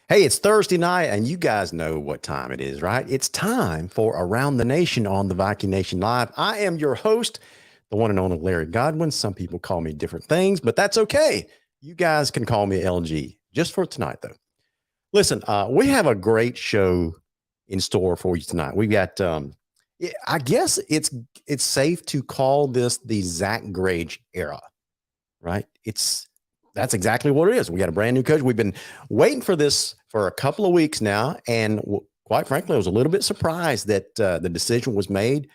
Hey, it's Thursday night, and you guys know what time it is, right? It's time for Around the Nation on the Viking Nation Live. I am your host, the one and only Larry Godwin. Some people call me different things, but that's okay. You guys can call me LG just for tonight, though. Listen, we have a great show in store for you tonight. We got, I guess it's safe to call this the Zach Grage era, right? That's exactly what it is. We got a brand new coach. We've been waiting for this for a couple of weeks now, and quite frankly, I was a little bit surprised that the decision was made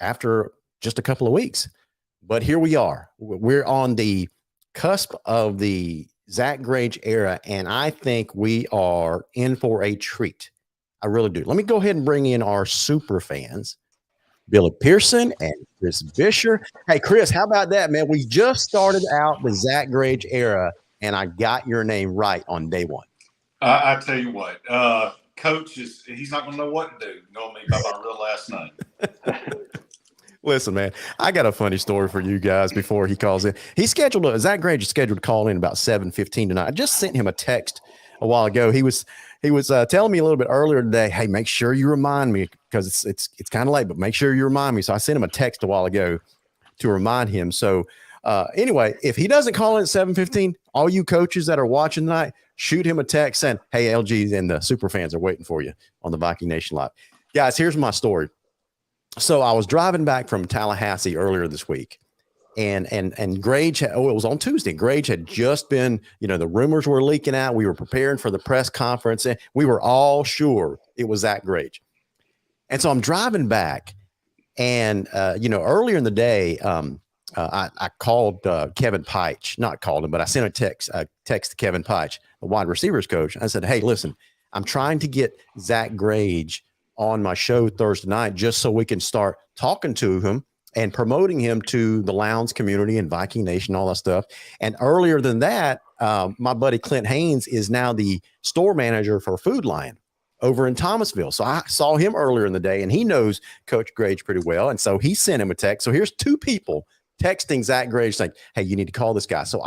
after just a couple of weeks. But here we are. We're on the cusp of the Zach Grage era, and I think we are in for a treat. I really do. Let me go ahead and bring in our super fans, Billy Pearson and Chris Bisher. Hey, Chris, how about that, man? We just started out the Zach Grage era, and I got your name right on day one. I tell you what, Coach he's not going to know what to do, know me by my real last name. Listen, man, I got a funny story for you guys before he calls in. Zach Grage is scheduled to call in about 7:15 tonight. I just sent him a text a while ago. He was telling me a little bit earlier today, hey, make sure you remind me because it's kind of late, but make sure you remind me. So I sent him a text a while ago to remind him. So anyway, if he doesn't call in at 7:15, all you coaches that are watching tonight, shoot him a text saying, hey, LG and the super fans are waiting for you on the Viking Nation Live. Guys, here's my story. So I was driving back from Tallahassee earlier this week, and Grage it was on Tuesday. Grage had just been, the rumors were leaking out. We were preparing for the press conference, and we were all sure it was Zach Grage. And so I'm driving back, and earlier in the day, I called Kevin Peich, not called him, but I sent a text to Kevin Peich, the wide receivers coach. I said, hey, listen, I'm trying to get Zach Grage on my show Thursday night just so we can start talking to him and promoting him to the Lowndes community and Viking Nation, all that stuff. And earlier than that, my buddy Clint Haynes is now the store manager for Food Lion over in Thomasville. So I saw him earlier in the day, and he knows Coach Grage pretty well. And so he sent him a text. So here's two people texting Zach Grage saying, hey, you need to call this guy. So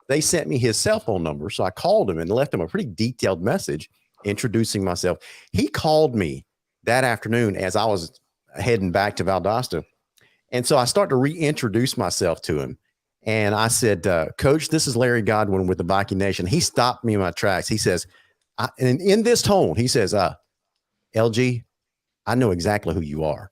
they sent me his cell phone number. So I called him and left him a pretty detailed message introducing myself. He called me that afternoon as I was heading back to Valdosta. And so I started to reintroduce myself to him. And I said, Coach, this is Larry Godwin with the Viking Nation. He stopped me in my tracks. He says, and in this tone, he says, LG, I know exactly who you are.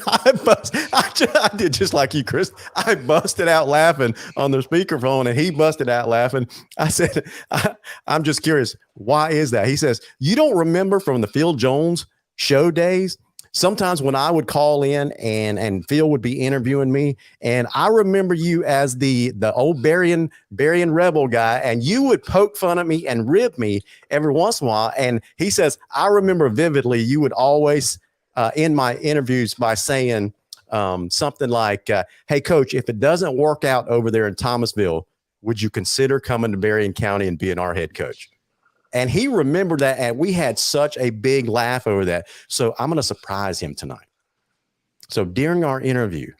I did just like you, Chris. I busted out laughing on the speakerphone, and he busted out laughing. I said, I'm just curious, why is that? He says, you don't remember from the Phil Jones show days? Sometimes when I would call in and Phil would be interviewing me, and I remember you as the old Berrien Rebel guy, and you would poke fun at me and rib me every once in a while. And he says, I remember vividly you would always in my interviews by saying something like, hey, Coach, if it doesn't work out over there in Thomasville, would you consider coming to Berrien County and being our head coach? And he remembered that, and we had such a big laugh over that. So I'm going to surprise him tonight. So during our interview,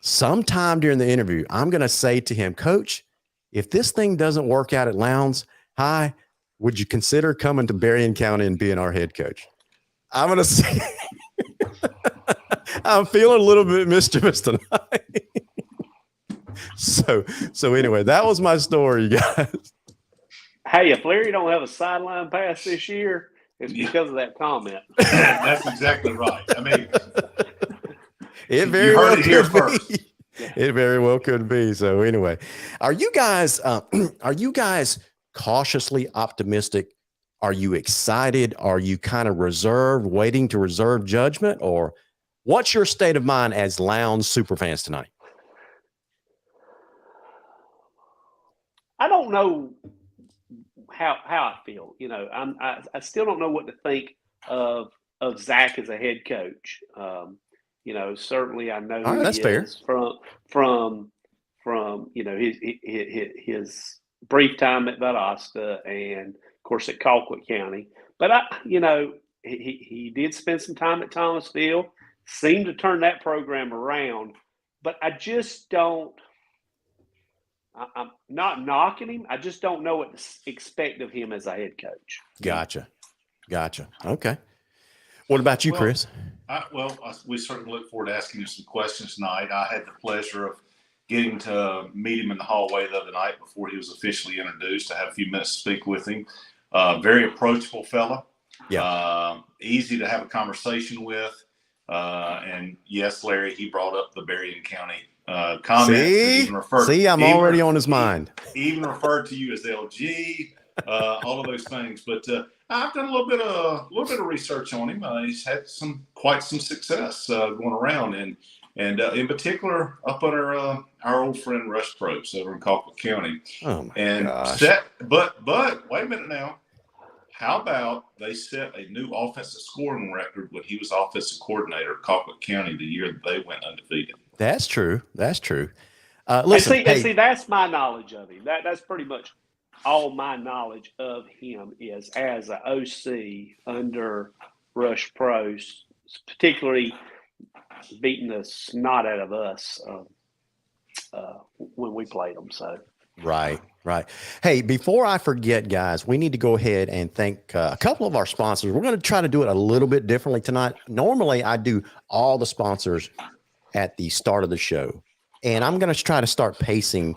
sometime during the interview, I'm going to say to him, Coach, if this thing doesn't work out at Lowndes High, would you consider coming to Berrien County and being our head coach? I'm going to say, I'm feeling a little bit mischievous tonight. So anyway, that was my story, guys. Hey, if Larry don't have a sideline pass this year, it's because of that comment. That's exactly right. I mean, it very well could be. It very well could be. So anyway, are you guys cautiously optimistic? Are you excited? Are you kind of reserved, waiting to reserve judgment? Or what's your state of mind as Lowndes superfans tonight? I don't know how I feel. I still don't know what to think of Zach as a head coach. Certainly I know who that's fair. From his brief time at Valdosta and of course at Colquitt County. But he did spend some time at Thomasville, seemed to turn that program around. But I just don't I'm not knocking him. I just don't know what to expect of him as a head coach. Gotcha. Okay. What about you, Well, Chris? We certainly look forward to asking you some questions tonight. I had the pleasure of getting to meet him in the hallway the other night before he was officially introduced. I had a few minutes to speak with him. Very approachable fella. Yeah. Easy to have a conversation with. And yes, Larry, he brought up the Berrien County comments. I'm already on his mind. Even referred to you as LG, all of those things. But I've done a little bit of research on him. He's had quite some success going around, and in particular up on our old friend Rush Probst over in Colquitt County. Oh my and gosh! But wait a minute now. How about they set a new offensive scoring record when he was offensive coordinator at Colquitt County the year that they went undefeated? That's true. Listen, see, that's my knowledge of him. That's pretty much all my knowledge of him is as an OC under Rush Probst, particularly beating the snot out of us when we played them. So right. Hey, before I forget, guys, we need to go ahead and thank a couple of our sponsors. We're going to try to do it a little bit differently tonight. Normally, I do all the sponsors at the start of the show, and I'm going to try to start pacing,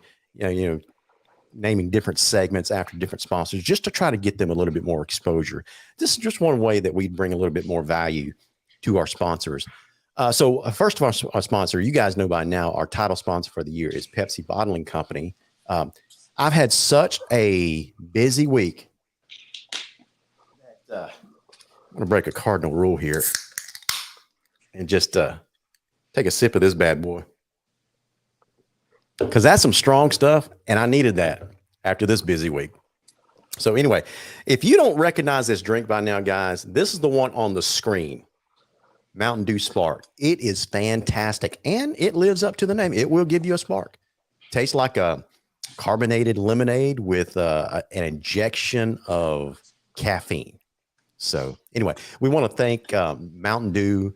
naming different segments after different sponsors, just to try to get them a little bit more exposure. This is just one way that we bring a little bit more value to our sponsors. So first of all, our sponsor, you guys know by now, our title sponsor for the year is Pepsi Bottling Company. I've had such a busy week. I'm going to break a cardinal rule here and just take a sip of this bad boy, because that's some strong stuff, and I needed that after this busy week. So anyway, if you don't recognize this drink by now, guys, this is the one on the screen, Mountain Dew Spark. It is fantastic, and it lives up to the name. It will give you a spark. Tastes like a carbonated lemonade with an injection of caffeine. So anyway, we want to thank Mountain Dew,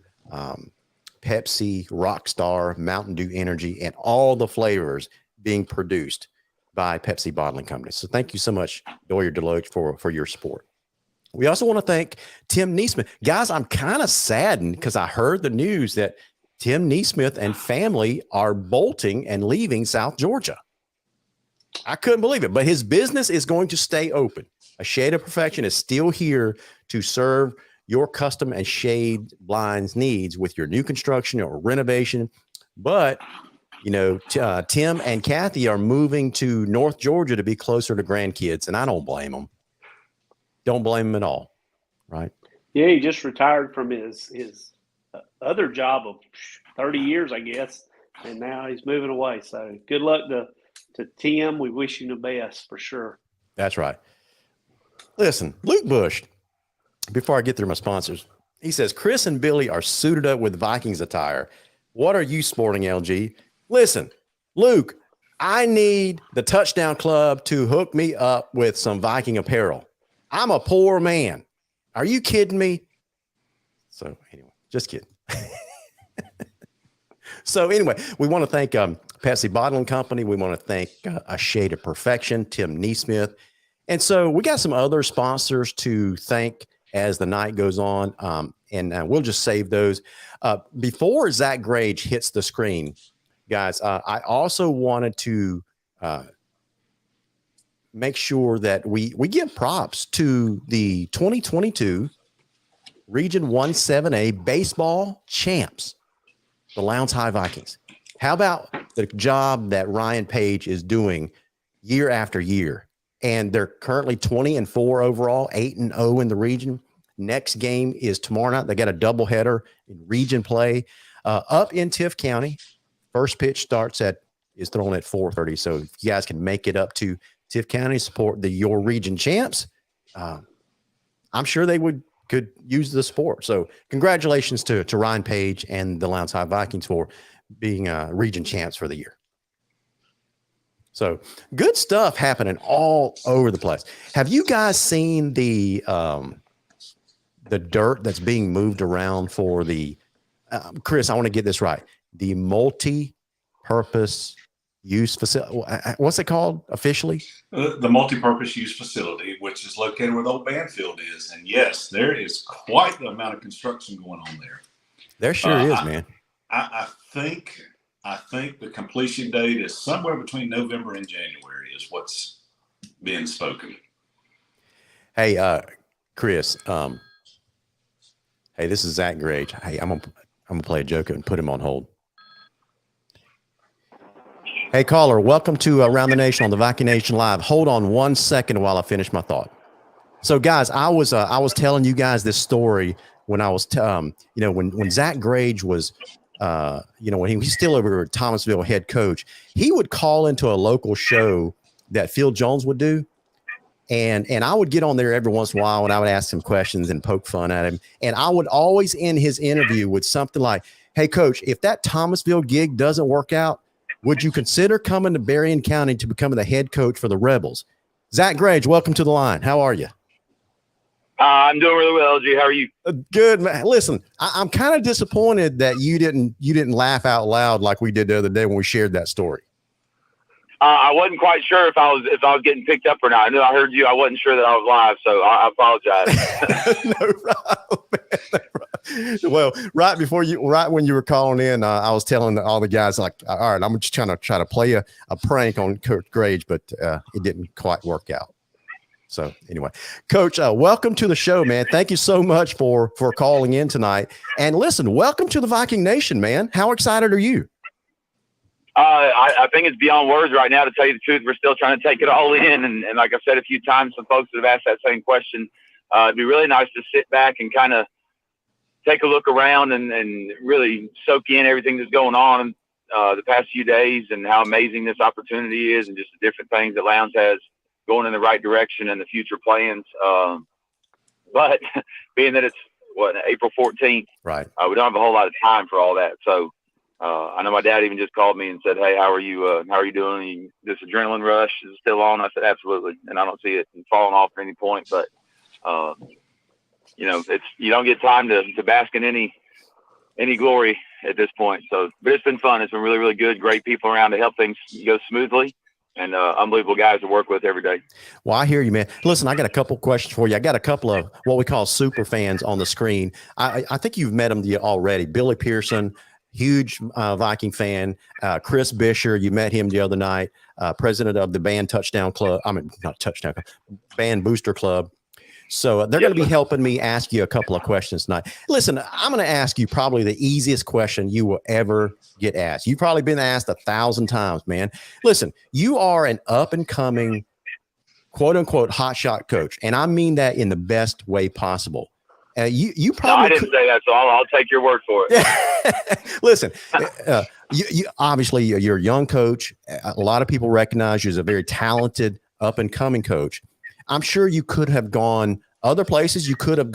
Pepsi, Rockstar, Mountain Dew Energy, and all the flavors being produced by Pepsi Bottling Company. So thank you so much, Doyer Deloach, for your support. We also want to thank Tim Neesmith. Guys, I'm kind of saddened because I heard the news that Tim Neesmith and family are bolting and leaving South Georgia. I couldn't believe it, but his business is going to stay open. A Shade of Perfection is still here to serve your custom and shade blinds needs with your new construction or renovation. But, Tim and Kathy are moving to North Georgia to be closer to grandkids, and I don't blame them. Don't blame him at all, right? Yeah, he just retired from his other job of 30 years, I guess, and now he's moving away. So good luck to Tim. We wish him the best for sure. That's right. Listen, Luke Bush, before I get through my sponsors, he says, Chris and Billy are suited up with Vikings attire. What are you sporting, LG? Listen, Luke, I need the Touchdown Club to hook me up with some Viking apparel. I'm a poor man. Are you kidding me? So anyway, just kidding. So anyway, we want to thank Pepsi Bottling Company. We want to thank A Shade of Perfection, Tim Neesmith. And so we got some other sponsors to thank as the night goes on. And we'll just save those. Before Zach Grage hits the screen, guys, I also wanted to make sure that we give props to the 2022 Region 17A baseball champs, the Lowndes High Vikings. How about the job that Ryan Page is doing year after year? And they're currently 20-4 overall, 8-0 in the region. Next game is tomorrow night. They got a doubleheader in region play up in Tift County. First pitch is thrown at 4:30. So if you guys can make it up to Tift County, support your region champs, I'm sure they could use the support. So congratulations to Ryan Page and the Lowndes High Vikings for being region champs for the year. So good stuff happening all over the place. Have you guys seen the dirt that's being moved around for the Chris, I want to get this right. The multi-purpose use facility. What's it called officially? The multipurpose use facility, which is located where the old band field is. And yes, there is quite the amount of construction going on there. There sure is, man. I think the completion date is somewhere between November and January is what's being spoken. Hey, Chris. Hey, this is Zach Grage. Hey, I'm gonna play a joke and put him on hold. Hey, caller, welcome to Around the Nation on the Viking Nation Live. Hold on 1 second while I finish my thought. So, guys, I was telling you guys this story when I was, when Zach Grage was, when he was still over at Thomasville head coach, he would call into a local show that Phil Jones would do. And I would get on there every once in a while and I would ask him questions and poke fun at him. And I would always end his interview with something like, hey, coach, if that Thomasville gig doesn't work out, would you consider coming to Berrien County to become the head coach for the Rebels? Zach Grage, welcome to the line. How are you? I'm doing really well, LG. How are you? Good, man. Listen, I'm kind of disappointed that you didn't laugh out loud like we did the other day when we shared that story. I wasn't quite sure if I was getting picked up or not. I knew I heard you. I wasn't sure that I was live, so I apologize. No problem, man. Well, right when you were calling in, I was telling all the guys, like, all right, I'm just try to play a prank on Coach Grage, but it didn't quite work out. So anyway, Coach, welcome to the show, man. Thank you so much for calling in tonight. And listen, welcome to the Viking Nation, man. How excited are you? I think it's beyond words right now, to tell you the truth. We're still trying to take it all in. And like I said a few times, some folks that have asked that same question, it'd be really nice to sit back and kind of take a look around and really soak in everything that's going on the past few days and how amazing this opportunity is and just the different things that Lowndes has going in the right direction and the future plans. But being that it's April 14th, right? We don't have a whole lot of time for all that. So I know my dad even just called me and said, "Hey, how are you? How are you doing? This adrenaline rush is still on?" I said, "Absolutely," and I don't see it falling off at any point. But you don't get time to bask in any glory at this point. So, but it's been fun. It's been really, really good. Great people around to help things go smoothly. And unbelievable guys to work with every day. Well, I hear you, man. Listen, I got a couple questions for you. I got a couple of what we call super fans on the screen. I think you've met them already. Billy Pearson, huge Viking fan. Chris Bisher, you met him the other night, president of the Band Touchdown Club. I mean, not Touchdown Club, Band Booster Club. So they're going to be helping me ask you a couple of questions tonight. Listen, I'm going to ask you probably the easiest question you will ever get asked. You've probably been asked 1,000 times, man. Listen, you are an up and coming, quote unquote, hotshot coach. And I mean that in the best way possible. You probably. No, I didn't say that, so I'll take your word for it. Listen, you obviously you're a young coach. A lot of people recognize you as a very talented up and coming coach. I'm sure you could have gone other places. You could have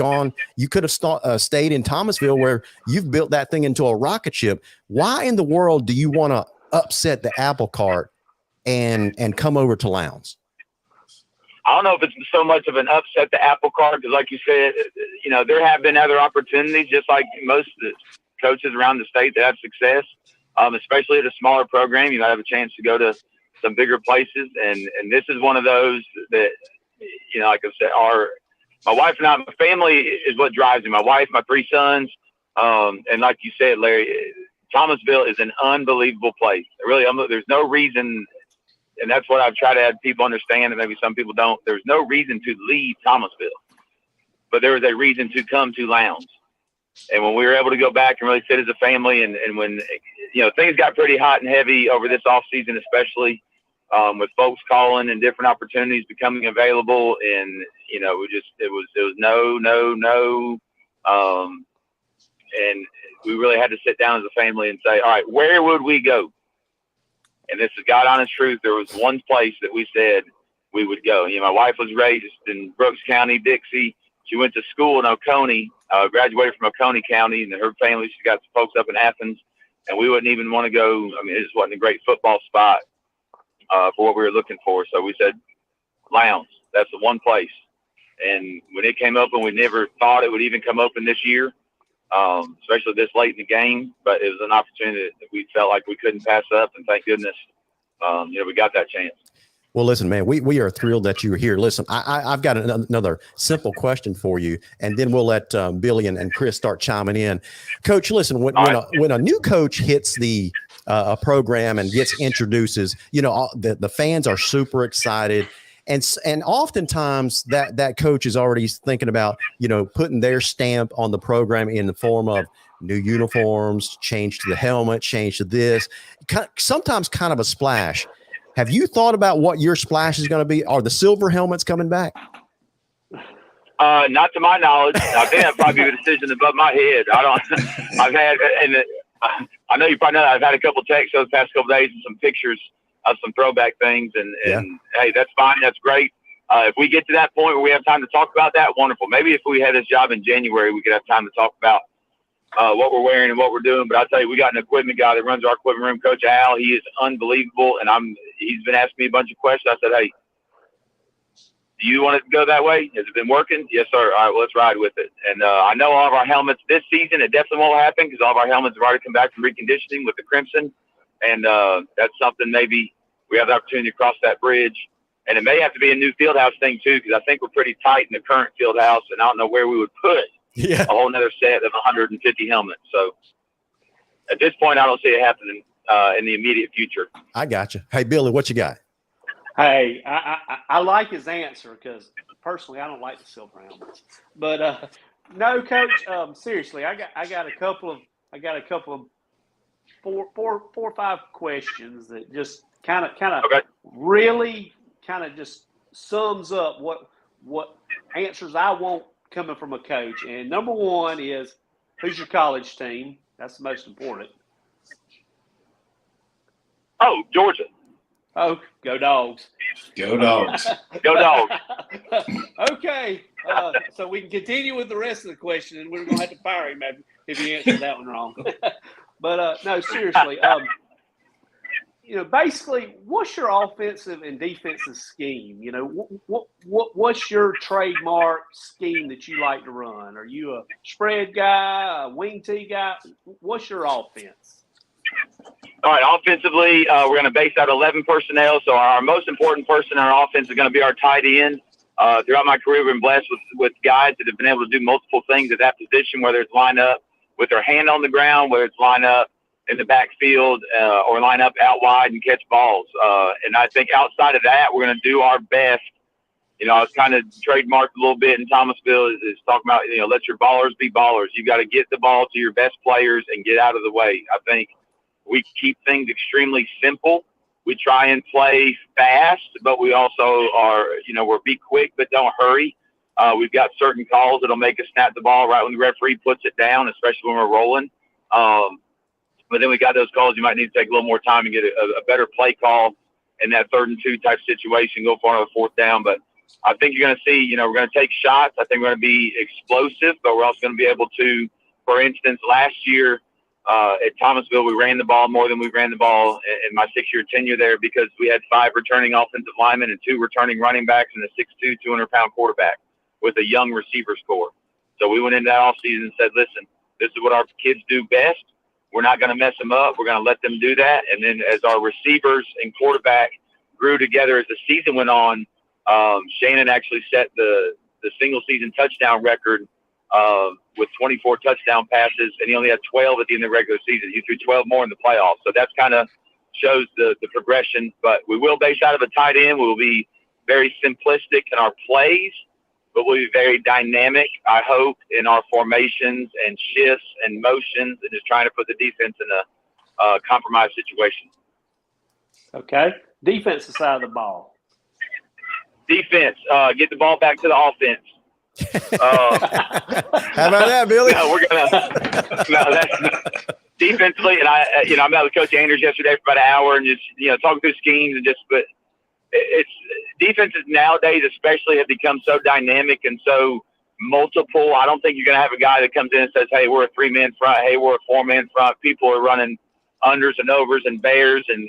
stayed in Thomasville, where you've built that thing into a rocket ship. Why in the world do you want to upset the apple cart and come over to Lowndes? I don't know if it's so much of an upset the apple cart, because like you said, there have been other opportunities, just like most of the coaches around the state that have success, especially at a smaller program. You might have a chance to go to some bigger places. And this is one of those that, like I said, my wife and I, my family is what drives me. My wife, my 3 sons. And like you said, Larry, Thomasville is an unbelievable place. Really, there's no reason. And that's what I've tried to have people understand, and maybe some people don't. There's no reason to leave Thomasville, but there is a reason to come to Lowndes. And when we were able to go back and really sit as a family, and when things got pretty hot and heavy over this off season, especially with folks calling and different opportunities becoming available, and it was no, and we really had to sit down as a family and say, all right, where would we go? And this is God honest truth. There was one place that we said we would go. My wife was raised in Brooks County, Dixie. She went to school in Oconee, graduated from Oconee County, and her family, she's got some folks up in Athens. And we wouldn't even want to go. I mean, it just wasn't a great football spot for what we were looking for. So we said, Lowndes, that's the one place. And when it came open, we never thought it would even come open this year, especially this late in the game. But it was an opportunity that we felt like we couldn't pass up. And thank goodness we got that chance. Well, listen, man, we are thrilled that you're here. Listen, I've got another simple question for you, and then we'll let Billy and Chris start chiming in. Coach, listen, when a new coach hits a program and gets introduces, the fans are super excited. And oftentimes that coach is already thinking about, putting their stamp on the program in the form of new uniforms, change to the helmet, change to this, sometimes kind of a splash. Have you thought about what your splash is going to be? Are the silver helmets coming back? Not to my knowledge. I think that'd probably be a decision above my head. I know you probably know that I've had a couple of texts those past couple of days and some pictures of some throwback things. And hey, that's fine. That's great. If we get to that point where we have time to talk about that, wonderful. Maybe if we had this job in January, we could have time to talk about what we're wearing and what we're doing. But I'll tell you, we got an equipment guy that runs our equipment room, Coach Al. He is unbelievable. And he's been asking me a bunch of questions. I said, hey, do you want it to go that way? Has it been working? Yes, sir. All right, well, let's ride with it. And I know all of our helmets this season, it definitely won't happen because all of our helmets have already come back from reconditioning with the Crimson. And that's something maybe we have the opportunity to cross that bridge. And it may have to be a new field house thing, too, because I think we're pretty tight in the current field house, and I don't know where we would put a whole nother set of 150 helmets. So at this point, I don't see it happening in the immediate future. I got you. Hey, Billy, what you got? Hey, I like his answer because personally I don't like the silver helmets. But no, Coach, seriously, I got a couple of four or five questions that just kind of really kind of just sums up what answers I want coming from a coach. And number one is, who's your college team? That's the most important. Oh, Georgia. Oh, go Dogs. Go Dogs. Go Dogs. Okay. So we can continue with the rest of the question, and we're going to have to fire him if he answers that one wrong. But, no, seriously, basically, what's your offensive and defensive scheme? What's your trademark scheme that you like to run? Are you a spread guy, a wing tee guy? What's your offense? All right, offensively, we're going to base out 11 personnel. So our most important person in our offense is going to be our tight end. Throughout my career, we've been blessed with guys that have been able to do multiple things at that position, whether it's line up with their hand on the ground, whether it's line up in the backfield, or line up out wide and catch balls. And I think outside of that, we're going to do our best. I was kind of trademarked a little bit in Thomasville is talking about, let your ballers be ballers. You got to get the ball to your best players and get out of the way. I think we keep things extremely simple. We try and play fast, but we also are, we're be quick, but don't hurry. We've got certain calls that'll make us snap the ball right when the referee puts it down, especially when we're rolling. But then we got those calls you might need to take a little more time and get a better play call in that 3rd and 2 type situation, go for another 4th down. But I think you're going to see, we're going to take shots. I think we're going to be explosive, but we're also going to be able to, for instance, last year, at Thomasville, we ran the ball more than we ran the ball in my 6-year tenure there because we had 5 returning offensive linemen and 2 returning running backs and a 6'2", 200-pound quarterback with a young receiver score. So we went into that offseason and said, listen, this is what our kids do best. We're not going to mess them up. We're going to let them do that. And then as our receivers and quarterback grew together as the season went on, Shannon actually set the single-season touchdown record with 24 touchdown passes, and he only had 12 at the end of the regular season. He threw 12 more in the playoffs. So that's kind of shows the progression. But we will base out of a tight end. We will be very simplistic in our plays, but we'll be very dynamic, I hope, in our formations and shifts and motions and just trying to put the defense in a compromised situation. Okay. Defensive side of the ball. Defense, get the ball back to the offense. How about that, Billy? No, we're gonna defensively, and I met with Coach Anders yesterday for about an hour and just talking through schemes and but it's defenses nowadays especially have become so dynamic and so multiple. I don't think you're gonna have a guy that comes in and says, "Hey, we're a 3-man front. Hey, we're a 4-man front." People are running unders and overs and bears and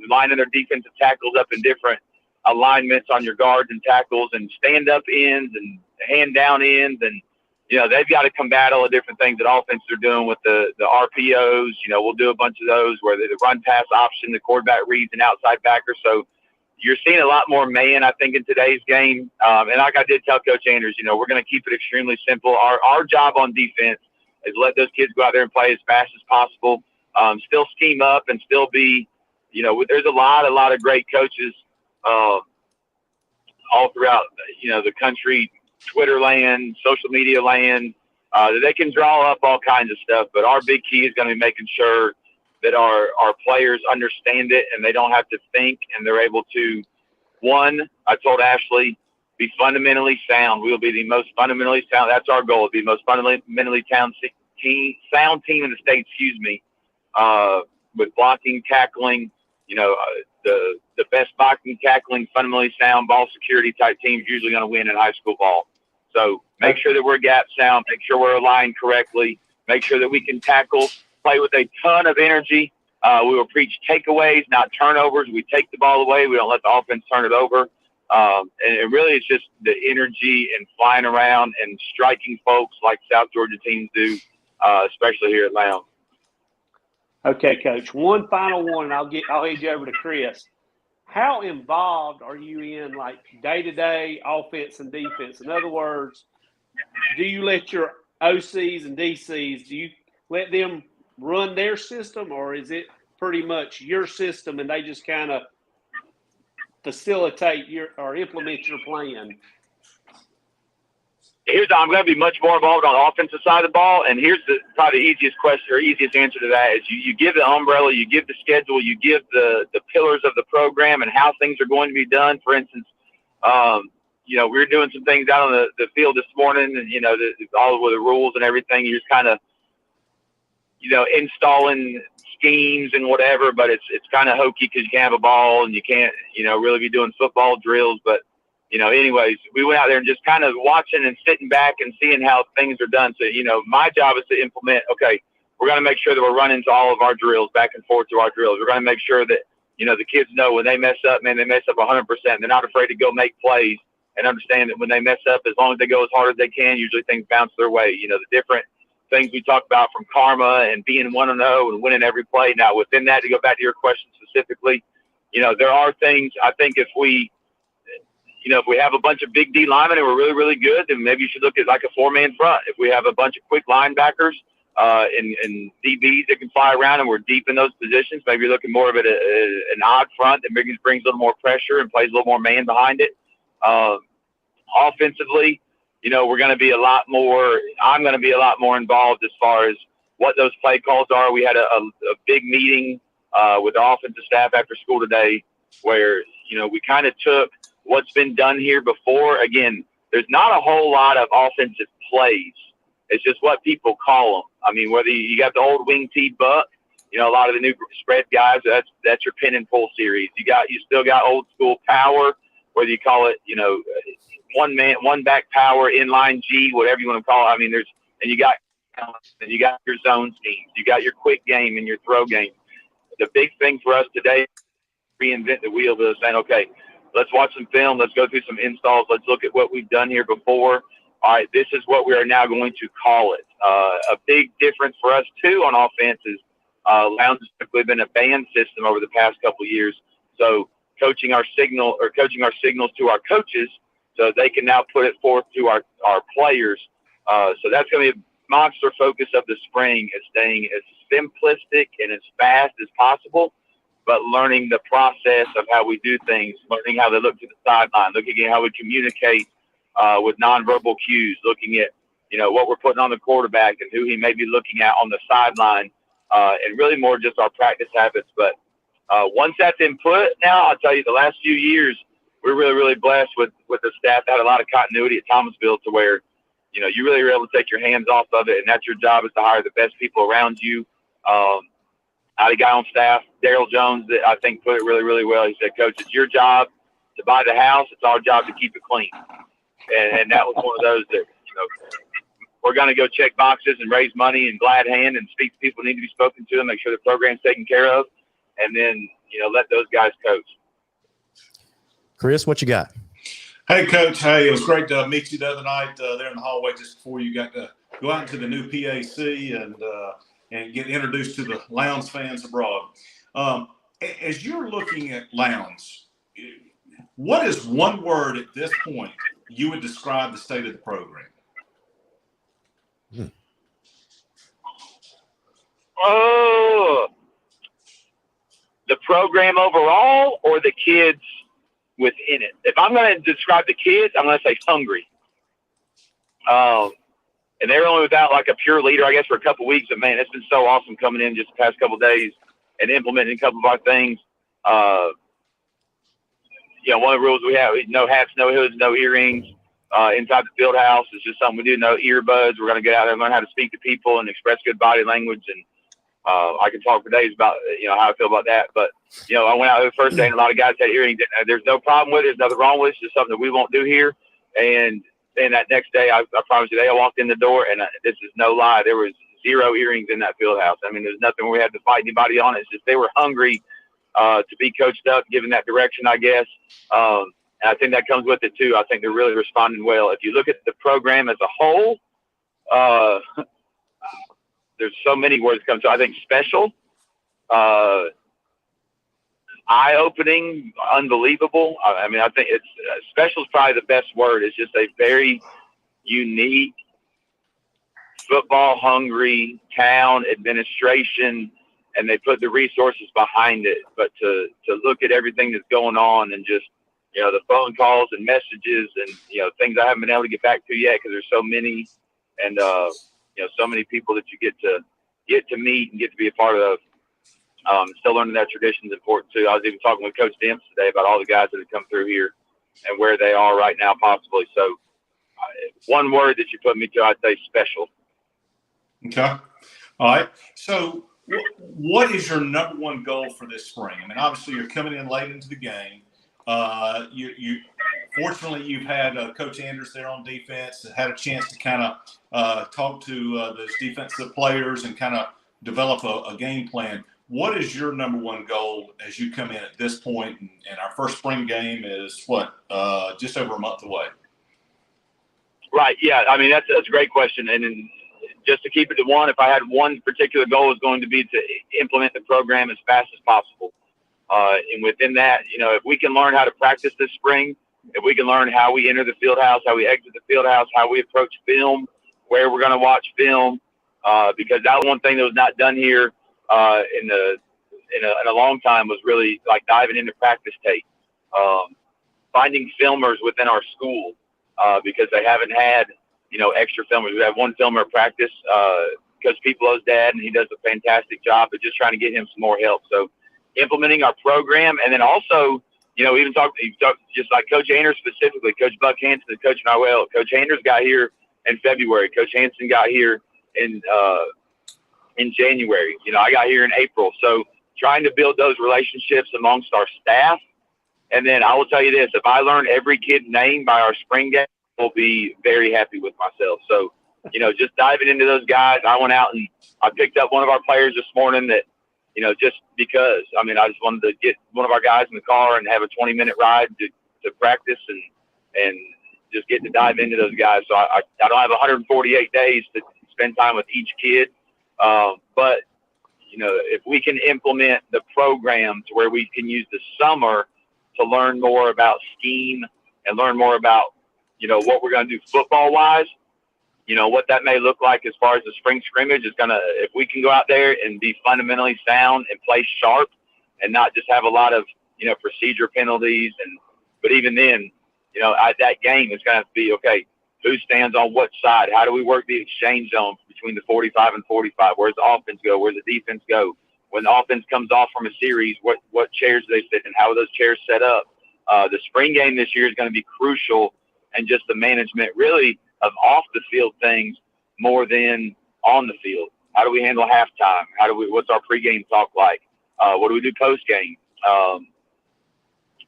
lining their defensive tackles up in different alignments on your guards and tackles and stand up ends and hand down ends and they've got to combat all the different things that offenses are doing with the RPOs. We'll do a bunch of those where the run pass option, the quarterback reads an outside backer. So you're seeing a lot more man, I think, in today's game. And like I did tell Coach Andrews, we're going to keep it extremely simple. Our job on defense is let those kids go out there and play as fast as possible, still scheme up and still be, there's a lot of great coaches all throughout, the country, Twitter land, social media land, that they can draw up all kinds of stuff. But our big key is going to be making sure that our players understand it and they don't have to think, and they're able to, one, I told Ashley, be fundamentally sound. We'll be the most fundamentally sound. That's our goal, be the most fundamentally sound team in the state, with blocking, tackling, the best blocking, tackling, fundamentally sound, ball security type team is usually going to win in high school ball. So make sure that we're gap sound, make sure we're aligned correctly, make sure that we can tackle, play with a ton of energy. We will preach takeaways, not turnovers. We take the ball away. We don't let the offense turn it over. And really it's just the energy and flying around and striking folks like South Georgia teams do, especially here at Lowndes. Okay, Coach. One final one, and I'll hand you over to Chris. How involved are you in, like, day-to-day offense and defense? In other words, do you let your OCs and DCs, do you let them run their system, or is it pretty much your system and they just kind of facilitate or implement your plan? I'm going to be much more involved on the offensive side of the ball, and here's probably the easiest question or easiest answer to that is you give the umbrella, you give the schedule, you give the pillars of the program and how things are going to be done. For instance, we were doing some things out on the field this morning, and all with the rules and everything. You're just kind of installing schemes and whatever, but it's kind of hokey because you can't have a ball and you can't really be doing football drills, but. Anyways, we went out there and just kind of watching and sitting back and seeing how things are done. So, my job is to implement, okay, we're going to make sure that we're running to all of our drills, back and forth to our drills. We're going to make sure that, the kids know when they mess up, man, they mess up 100%. They're not afraid to go make plays and understand that when they mess up, as long as they go as hard as they can, usually things bounce their way. The different things we talk about from karma and being 1-0 and winning every play. Now, within that, to go back to your question specifically, there are things I think if we have a bunch of big D linemen and we're really, really good, then maybe you should look at like a 4-man front. If we have a bunch of quick linebackers and DBs that can fly around and we're deep in those positions, maybe you're looking more of it an odd front that maybe brings a little more pressure and plays a little more man behind it. Offensively, we're going to be a lot more – I'm going to be a lot more involved as far as what those play calls are. We had a big meeting with the offensive staff after school today where, we kind of took – what's been done here before. Again, there's not a whole lot of offensive plays. It's just what people call them. I mean, whether you got the old wing T buck, a lot of the new spread guys, that's your pin and pull series. You still got old school power, whether you call it, one back power, inline G, whatever you want to call it. I mean, you got your zone schemes, you got your quick game and your throw game. The big thing for us today, reinvent the wheel of saying, okay, let's watch some film. Let's go through some installs. Let's look at what we've done here before. All right, this is what we are now going to call it. A big difference for us, too, on offense is Lowndes has typically been a band system over the past couple of years. So coaching our signals to our coaches so they can now put it forth to our players. So that's going to be a monster focus of the spring, is staying as simplistic and as fast as possible, but learning the process of how we do things, learning how they look to the sideline, looking at how we communicate with nonverbal cues, looking at, what we're putting on the quarterback and who he may be looking at on the sideline, and really more just our practice habits. But once that's input now, I'll tell you, the last few years, we're really, really blessed with the staff that had a lot of continuity at Thomasville to where, you really were able to take your hands off of it, and that's your job, is to hire the best people around you. I had a guy on staff, Daryl Jones, that I think put it really, really well. He said, Coach, it's your job to buy the house. It's our job to keep it clean. And that was one of those that, we're going to go check boxes and raise money and glad hand and speak to people who need to be spoken to and make sure the program's taken care of. And then, let those guys coach. Chris, what you got? Hey, Coach. Hey, it was great to meet you the other night there in the hallway just before you got to go out into the new PAC and get introduced to the Lowndes fans abroad. As you're looking at Lowndes, what is one word at this point you would describe the state of the program? Oh, the program overall or the kids within it? If I'm going to describe the kids, I'm going to say hungry. And they're only without like a pure leader, I guess, for a couple of weeks. But man, it's been so awesome coming in just the past couple of days and implementing a couple of our things. One of the rules we have: no hats, no hoods, no earrings inside the field house. It's just something we do. No earbuds. We're going to get out there and learn how to speak to people and express good body language. And I can talk for days about how I feel about that. But I went out there the first day and a lot of guys had earrings. And there's no problem with it. There's nothing wrong with it. It's just something that we won't do here. And then that next day, I promise you, they walked in the door, and this is no lie. There was 0 earrings in that field house. I mean, there's nothing where we had to fight anybody on it. It's just they were hungry to be coached up, given that direction, I guess. And I think that comes with it, too. I think they're really responding well. If you look at the program as a whole, there's so many words that come to. I think special, eye-opening, unbelievable. I mean, I think it's special is probably the best word. It's just a very unique, football-hungry town administration, and they put the resources behind it. But to look at everything that's going on and just, the phone calls and messages and, things I haven't been able to get back to yet because there's so many and, so many people that you get to meet and get to be a part of. Still learning that tradition is important too. I was even talking with Coach Demps today about all the guys that have come through here and where they are right now, possibly. So, one word that you put me to, I'd say special. Okay. All right. So, what is your number one goal for this spring? I mean, obviously, you're coming in late into the game. Fortunately, you've had Coach Anders there on defense, had a chance to kind of talk to those defensive players and kind of develop a game plan. What is your number one goal as you come in at this point? And our first spring game is just over a month away. Right. Yeah. I mean, that's a great question. And then just to keep it to one, if I had one particular goal, is going to be to implement the program as fast as possible. And within that, if we can learn how to practice this spring, if we can learn how we enter the field house, how we exit the field house, how we approach film, where we're going to watch film, because that one thing that was not done here in a long time was really like diving into practice tape, finding filmers within our school because they haven't had extra filmers. We have one filmer at practice, Coach Peoplow's dad, and he does a fantastic job, but just trying to get him some more help. So implementing our program, and then also even talk just like Coach Anders specifically, Coach Buck Hansen and Coach Noel. Coach Anders got here in February. Coach Hansen got here in January. I got here in April. So trying to build those relationships amongst our staff. And then I will tell you this, if I learn every kid's name by our spring game, I'll be very happy with myself. So, just diving into those guys. I went out and I picked up one of our players this morning that, just because, I just wanted to get one of our guys in the car and have a 20-minute ride to practice and just get to dive into those guys. So I don't have 148 days to spend time with each kid. But, if we can implement the program to where we can use the summer to learn more about scheme and learn more about, what we're going to do football-wise, what that may look like as far as the spring scrimmage is going to, if we can go out there and be fundamentally sound and play sharp and not just have a lot of, procedure penalties. But even then, that game is going to be, okay, who stands on what side? How do we work the exchange zone between the 45 and 45? Where's the offense go? Where's the defense go? When the offense comes off from a series, what chairs do they sit in? How are those chairs set up? The spring game this year is going to be crucial, and just the management really of off the field things more than on the field. How do we handle halftime? What's our pregame talk like? What do we do postgame?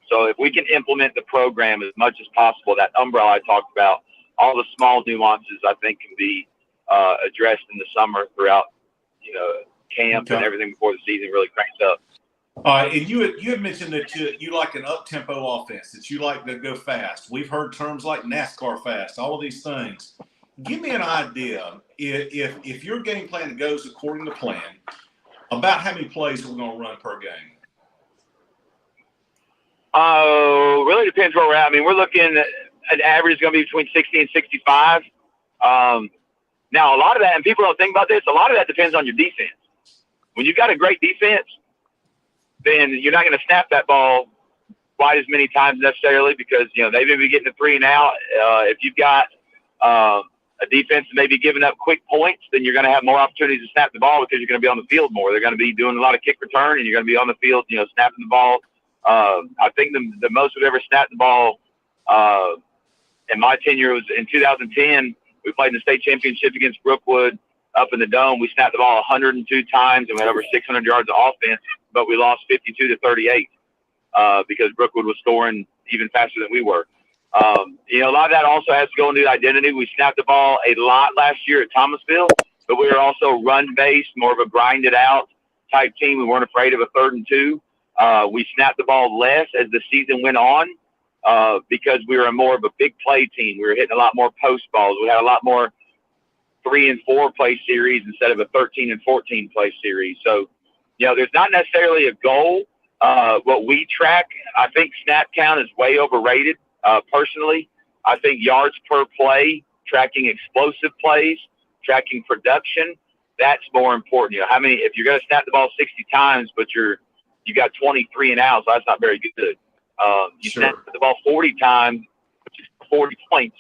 So if we can implement the program as much as possible, that umbrella I talked about, all the small nuances I think can be addressed in the summer throughout, camp and everything before the season really cranks up. All right, and you had mentioned that you like an up-tempo offense, that you like to go fast. We've heard terms like NASCAR fast, all of these things. Give me an idea, if your game plan goes according to plan, about how many plays we're going to run per game. Really depends where we're at. I mean, we're looking at an average is going to be between 60 and 65. Now, a lot of that, and people don't think about this, a lot of that depends on your defense. When you've got a great defense, then you're not going to snap that ball quite as many times necessarily because, they may be getting a 3 and out. If you've got a defense that may be giving up quick points, then you're going to have more opportunities to snap the ball because you're going to be on the field more. They're going to be doing a lot of kick return, and you're going to be on the field, snapping the ball. I think the most we've ever snapped the ball in my tenure was in 2010. We played in the state championship against Brookwood up in the Dome. We snapped the ball 102 times and we had over 600 yards of offense, but we lost 52-38 because Brookwood was scoring even faster than we were. A lot of that also has to go into identity. We snapped the ball a lot last year at Thomasville, but we were also run-based, more of a grinded-out type team. We weren't afraid of a 3rd and 2. We snapped the ball less as the season went on because we were more of a big play team. We were hitting a lot more post balls. We had a lot more 3 and 4 play series instead of a 13 and 14 play series. So, there's not necessarily a goal. What we track, I think snap count is way overrated. Personally, I think yards per play, tracking explosive plays, tracking production, that's more important. How many, if you're going to snap the ball 60 times, but you got 23 and outs, that's not very good. You snap the ball 40 times, which is 40 points.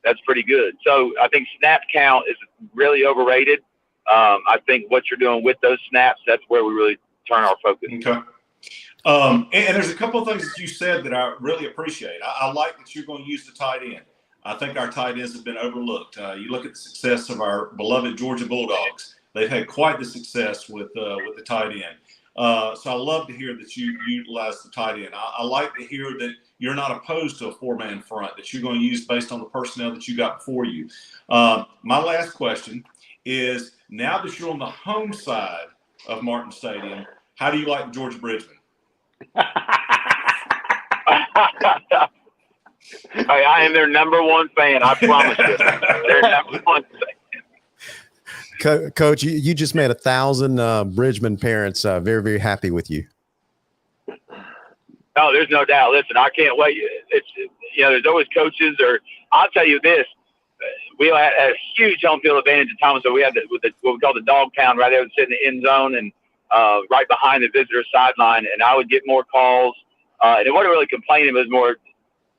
That's pretty good. So I think snap count is really overrated. I think what you're doing with those snaps, that's where we really turn our focus. Okay. And there's a couple of things that you said that I really appreciate. I like that you're going to use the tight end. I think our tight ends have been overlooked. You look at the success of our beloved Georgia Bulldogs. They've had quite the success with the tight end. So I love to hear that you utilize the tight end. I like to hear that you're not opposed to a 4-man front, that you're going to use based on the personnel that you got before you. My last question is, now that you're on the home side of Martin Stadium, how do you like George Bridgman? I am their number one fan. I promise you. Their number one fan. Coach, you just made 1,000 Bridgman parents very, very happy with you. Oh, there's no doubt. Listen, I can't wait. It's there's always coaches, or I'll tell you this: we had a huge home field advantage at Thomas. So we had what we call the dog pound right there, sitting in the end zone and right behind the visitor sideline. And I would get more calls, and it wasn't really complaining; it was more,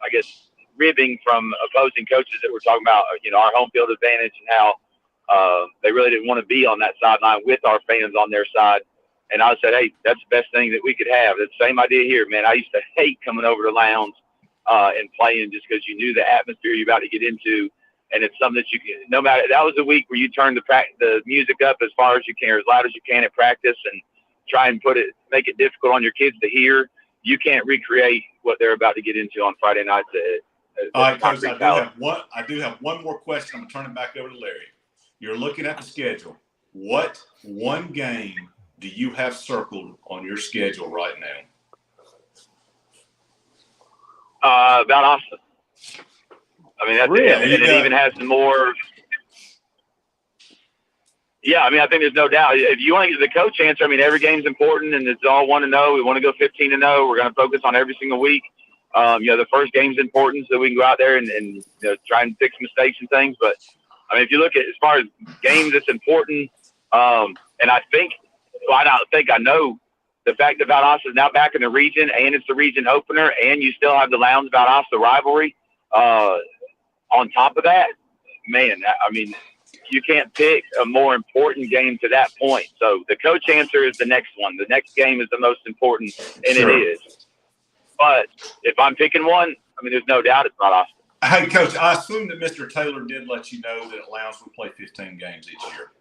I guess, ribbing from opposing coaches that were talking about our home field advantage and how they really didn't want to be on that sideline with our fans on their side. And I said, hey, that's the best thing that we could have. It's the same idea here, man. I used to hate coming over to Lowndes and playing just because you knew the atmosphere you're about to get into. And it's something that you can, no matter, that was the week where you turn the music up as far as you can, or as loud as you can at practice, and try and make it difficult on your kids to hear. You can't recreate what they're about to get into on Friday nights. All right, Coach, I do have one more question. I'm going to turn it back over to Larry. You're looking at the schedule. What one game do you have circled on your schedule right now? About Austin. I mean, that's really? it. And it even has some more. Yeah, I mean, I think there's no doubt. If you want to get the coach answer, I mean, every game's important, and it's all 1-0. We want to go 15-0. We're going to focus on every single week. The first game's important, so we can go out there and try and fix mistakes and things. But I mean, if you look at as far as games, it's important. And I think, I know the fact that Valdosta is now back in the region, and it's the region opener, and you still have the Lowndes Valdosta rivalry. On top of that, man, I mean, you can't pick a more important game to that point. So the coach answer is the next one. The next game is the most important, and Sure. It is. But if I'm picking one, I mean, there's no doubt it's not Austin. Hey, Coach, I assume that Mr. Taylor did let you know that Lowndes will play 15 games each year.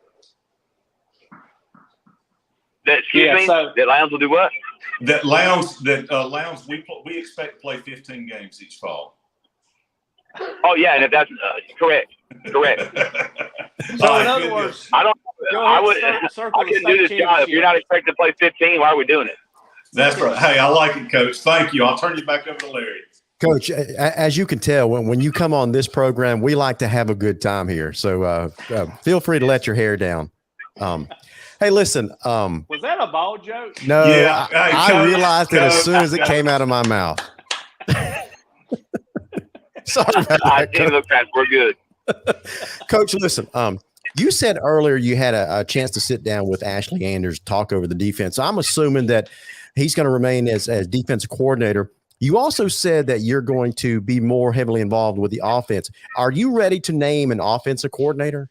Excuse me? That Lowndes will do what? That Lowndes, we expect to play 15 games each fall. Oh, yeah, and if that's correct. So in other words, I can do this job. If you're not expected to play 15, why are we doing it? That's right. Hey, I like it, Coach. Thank you. I'll turn you back over to Larry. Coach, as you can tell, when you come on this program, we like to have a good time here. So feel free to let your hair down. Hey, listen. Was that a ball joke? No, Yeah. I realized it as soon as it came out of my mouth. Sorry about that, Coach. We're good. Coach, listen. You said earlier you had a chance to sit down with Ashley Anders, talk over the defense. I'm assuming that he's going to remain as defensive coordinator. You also said that you're going to be more heavily involved with the offense. Are you ready to name an offensive coordinator?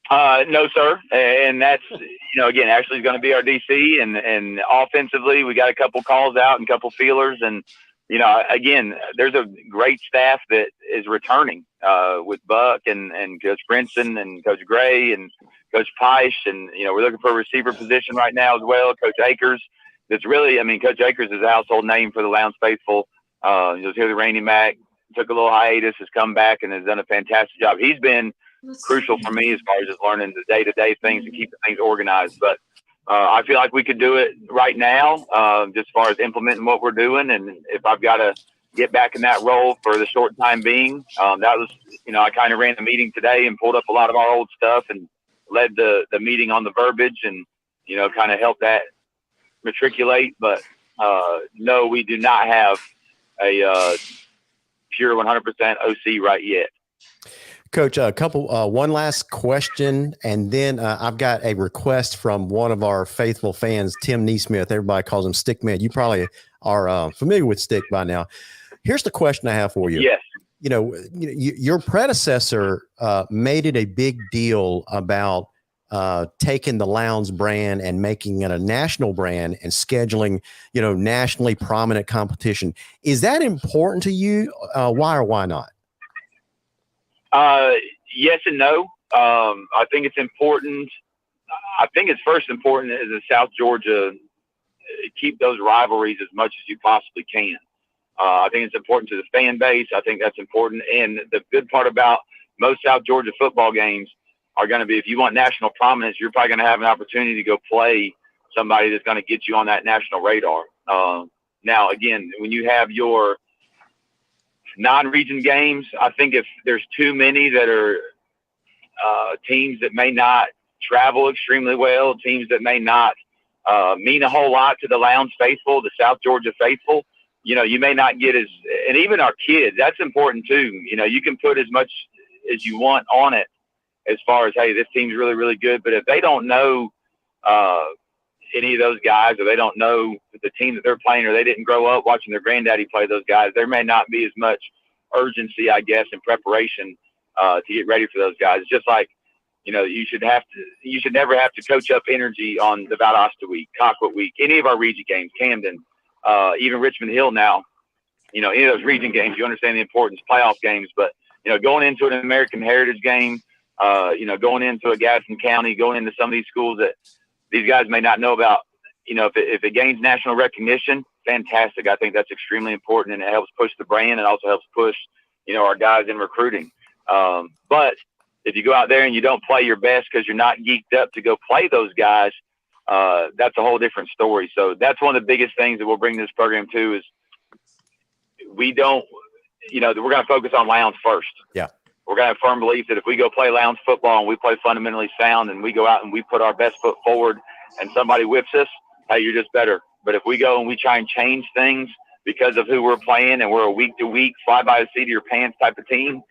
No, sir. And that's, again, Ashley's going to be our DC, and offensively, we got a couple calls out and a couple feelers. And, again, there's a great staff that is returning with Buck and Coach Brinson and Coach Gray and Coach Peisch. And, we're looking for a receiver position right now as well. Coach Akers. That's really, Coach Akers is a household name for the Lowndes faithful. He was here with Randy Mack, took a little hiatus, has come back and has done a fantastic job. He's been crucial for me as far as just learning the day-to-day things and keeping things organized. But I feel like we could do it right now, just as far as implementing what we're doing. And if I've got to get back in that role for the short time being, that was, I kind of ran the meeting today and pulled up a lot of our old stuff and led the meeting on the verbiage and, kind of helped that matriculate. But no, we do not have a pure 100% OC right yet. Coach, one last question, and then I've got a request from one of our faithful fans, Tim Neesmith. Everybody calls him Stickman. You probably are familiar with Stick by now. Here's the question I have for you. Yes. Your predecessor made it a big deal about taking the Lowndes brand and making it a national brand and scheduling, nationally prominent competition. Is that important to you? Why or why not? Yes and no. I think it's important. I think it's first important as a South Georgia, keep those rivalries as much as you possibly can. I think it's important to the fan base. I think that's important. And the good part about most South Georgia football games are going to be, if you want national prominence, you're probably going to have an opportunity to go play somebody that's going to get you on that national radar. Now, again, when you have your non-region games, I think if there's too many that are teams that may not travel extremely well, teams that may not mean a whole lot to the Lowndes faithful, the South Georgia faithful, you may not get as, and even our kids, that's important too. You can put as much as you want on it as far as, hey, this team's really, really good. But if they don't know any of those guys, or they don't know the team that they're playing, or they didn't grow up watching their granddaddy play those guys, there may not be as much urgency, I guess, and preparation to get ready for those guys. It's just like, you should never have to coach up energy on the Valdosta week, Colquitt week, any of our region games, Camden, even Richmond Hill now, any of those region games, you understand the importance, playoff games, but, going into an American Heritage game, going into a Gadsden County, going into some of these schools that these guys may not know about, if it gains national recognition, fantastic. I think that's extremely important, and it helps push the brand and also helps push, our guys in recruiting. But if you go out there and you don't play your best because you're not geeked up to go play those guys, that's a whole different story. So that's one of the biggest things that we'll bring this program to is we don't, we're going to focus on Lowndes first. Yeah. We're going to have firm belief that if we go play Lowndes football and we play fundamentally sound and we go out and we put our best foot forward and somebody whips us, hey, you're just better. But if we go and we try and change things because of who we're playing and we're a week-to-week, fly-by-the-seat-of-your-pants type of team,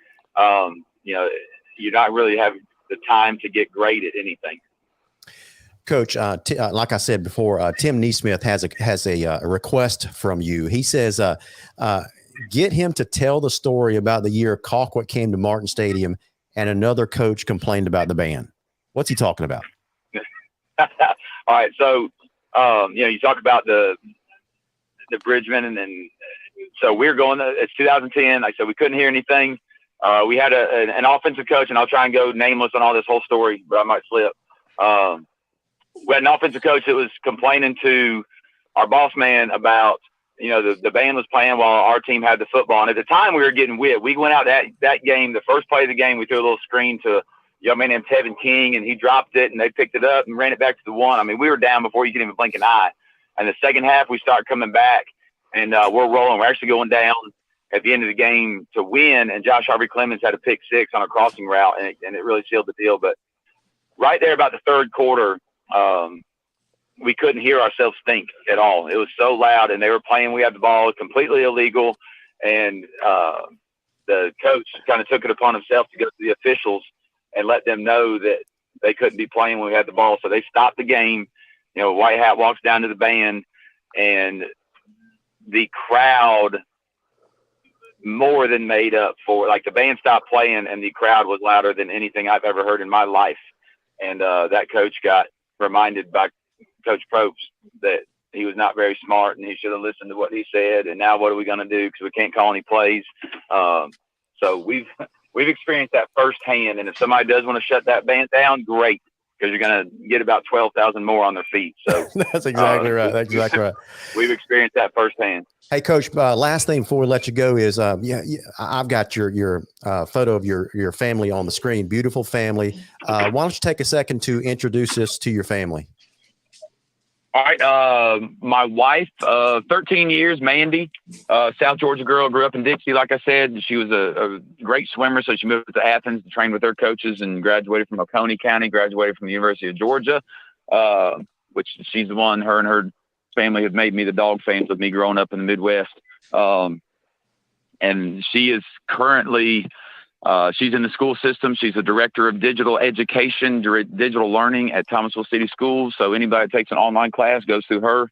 you're not really having the time to get great at anything. Coach, like I said before, Tim Neesmith has a request from you. He says, get him to tell the story about the year Colquitt came to Martin Stadium and another coach complained about the band. What's he talking about? All right. So, you talk about the Bridgman and then, so we're going to, it's 2010. Like I said, we couldn't hear anything. We had an offensive coach, and I'll try and go nameless on all this whole story, but I might slip. We had an offensive coach that was complaining to our boss man about, the band was playing while our team had the football. And at the time we were getting whipped. We went out that game, the first play of the game, we threw a little screen to a young man named Tevin King, and he dropped it, and they picked it up and ran it back to the one. I mean, we were down before you could even blink an eye. And the second half, we start coming back, and we're rolling. We're actually going down at the end of the game to win, and Josh Harvey Clemens had a pick six on a crossing route, and it really sealed the deal. But right there about the third quarter, we couldn't hear ourselves think at all. It was so loud, and they were playing. We had the ball, completely illegal, and the coach kind of took it upon himself to go to the officials and let them know that they couldn't be playing when we had the ball. So they stopped the game. You know, White Hat walks down to the band, and the crowd more than made up for, like, the band stopped playing and the crowd was louder than anything I've ever heard in my life. And that coach got reminded by Coach Probst that he was not very smart and he should have listened to what he said. And now what are we going to do? Because we can't call any plays. So we've experienced that firsthand. And if somebody does want to shut that band down, great, because you're going to get about 12,000 more on their feet. So that's exactly right. That's exactly right. We've experienced that firsthand. Hey, Coach, last thing before we let you go is, I've got your photo of your family on the screen. Beautiful family. Why don't you take a second to introduce us to your family? All right. My wife, 13 years, Mandy, South Georgia girl, grew up in Dixie. Like I said, she was a great swimmer. So she moved to Athens to train with her coaches and graduated from Oconee County, graduated from the University of Georgia, which she's the one, her and her family have made me the dog fans with me growing up in the Midwest. And she is currently, she's in the school system. She's a director of digital education, digital learning at Thomasville City Schools. So anybody that takes an online class goes through her,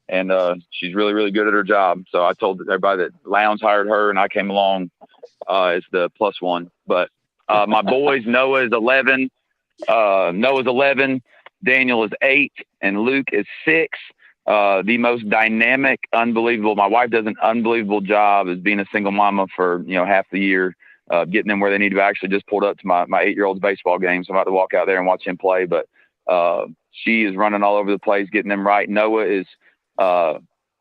and she's really, really good at her job. So I told everybody that Lowndes hired her, and I came along as the plus one. But my boys, Noah is 11, Daniel is 8, and Luke is 6. The most dynamic, unbelievable. My wife does an unbelievable job as being a single mama for, half the year, getting them where they need to be. I actually just pulled up to my 8-year-old's baseball game, so I'm about to walk out there and watch him play. But she is running all over the place, getting them right. Noah is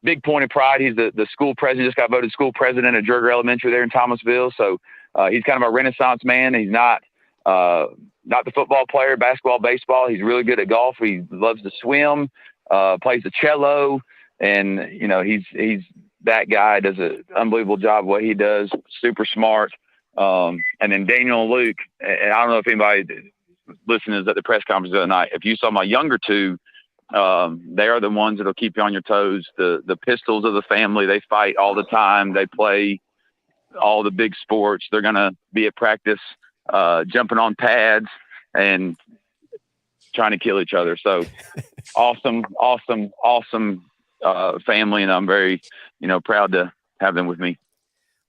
big point of pride. He's the school president, just got voted school president at Jurger Elementary there in Thomasville. So he's kind of a Renaissance man. He's not the football player, basketball, baseball. He's really good at golf. He loves to swim. Plays the cello, and he's that guy. Does an unbelievable job of what he does. Super smart. And then Daniel and Luke. And I don't know if anybody listening is at the press conference the other night. If you saw my younger two, they are the ones that'll keep you on your toes. The pistols of the family. They fight all the time. They play all the big sports. They're gonna be at practice, jumping on pads and trying to kill each other. So awesome family. And I'm very, proud to have them with me.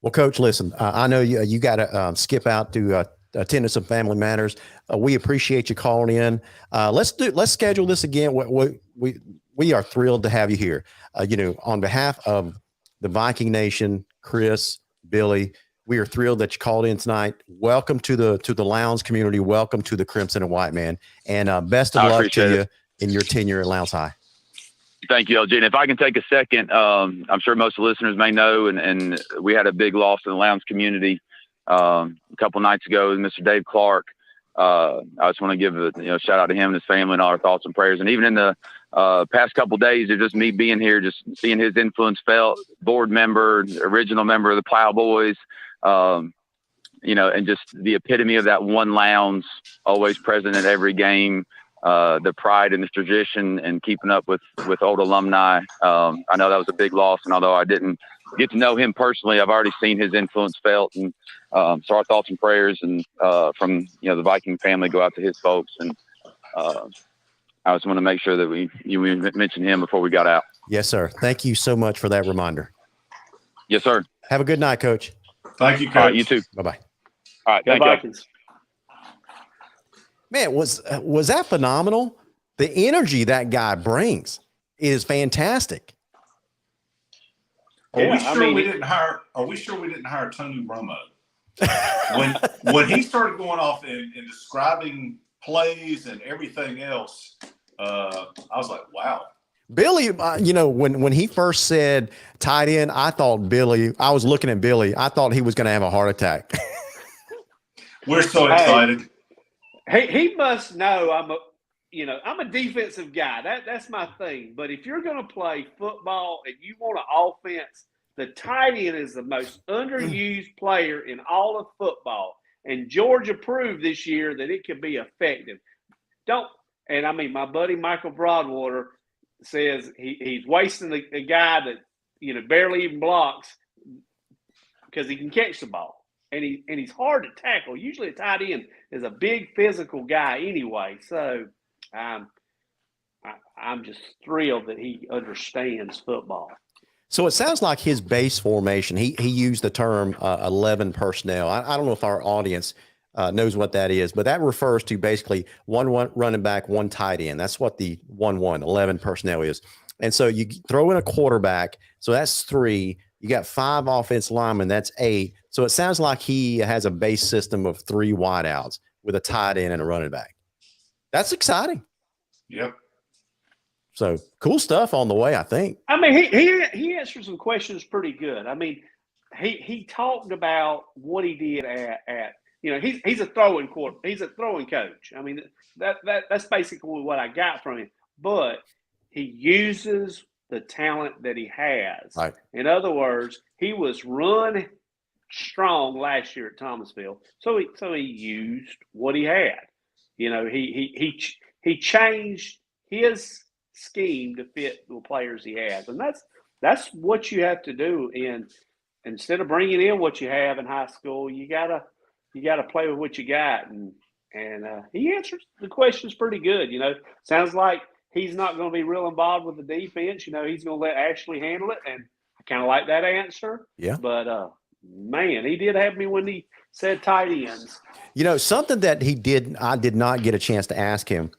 Well, Coach, listen, I know you got to skip out to attend to some family matters. We appreciate you calling in. Let's schedule this again. We are thrilled to have you here. On behalf of the Viking Nation, Chris, Billy, we are thrilled that you called in tonight. Welcome to the Lowndes community. Welcome to the Crimson and White, man. And best of luck to you in your tenure at Lowndes High. Thank you, LG. And if I can take a second, I'm sure most of the listeners may know, and we had a big loss in the Lowndes community a couple nights ago. Mr. Dave Clark. I just want to give a shout out to him and his family and all our thoughts and prayers. And even in the past couple of days, it's just me being here, just seeing his influence felt. Board member, original member of the Plowboys. And just the epitome of that one Lowndes, always present at every game, the pride and the tradition and keeping up with old alumni. I know that was a big loss, and although I didn't get to know him personally, I've already seen his influence felt. And so our thoughts and prayers and from the Viking family go out to his folks. And I just want to make sure that we mentioned him before we got out. Yes, sir. Thank you so much for that reminder. Yes, sir. Have a good night, Coach. Thank you, Coach. All right, you too. Bye-bye. All right, thank you. Man, was that phenomenal? The energy that guy brings is fantastic. Are we sure we didn't hire Tony Romo? when he started going off and describing plays and everything else, I was like, wow. Billy, when he first said tight end, I was looking at Billy. I thought he was going to have a heart attack. We're so excited. He must know you know, I'm a defensive guy. That's my thing. But if you're going to play football and you want an offense, the tight end is the most underused player in all of football. And Georgia proved this year that it can be effective. And I mean, my buddy Michael Broadwater says he's wasting a guy that, you know, barely even blocks because he can catch the ball. And he's hard to tackle. Usually a tight end is a big physical guy anyway. So I'm just thrilled that he understands football. So it sounds like his base formation, he used the term 11 personnel. I don't know if our audience knows what that is, but that refers to basically one running back, one tight end. That's what the 11 personnel is. And so you throw in a quarterback, so that's 3. You got 5 offense linemen, that's 8. So it sounds like he has a base system of 3 wideouts with a tight end and a running back. That's exciting. Yep. So cool stuff on the way, I think. I mean, he answered some questions pretty good. I mean, he talked about what he did at you know, he's a throwing coach. I mean, that's basically what I got from him. But he uses the talent that he has. Right. In other words, he was run strong last year at Thomasville, so he used what he had. You know, he changed his scheme to fit the players he has, and that's what you have to do. Instead of bringing in what you have in high school, you gotta play with what you got. And he answers the questions pretty good. You know, sounds like he's not going to be real involved with the defense. You know, he's going to let Ashley handle it, and I kind of like that answer. Yeah. But man, he did have me when he said tight ends. You know, something that I did not get a chance to ask him,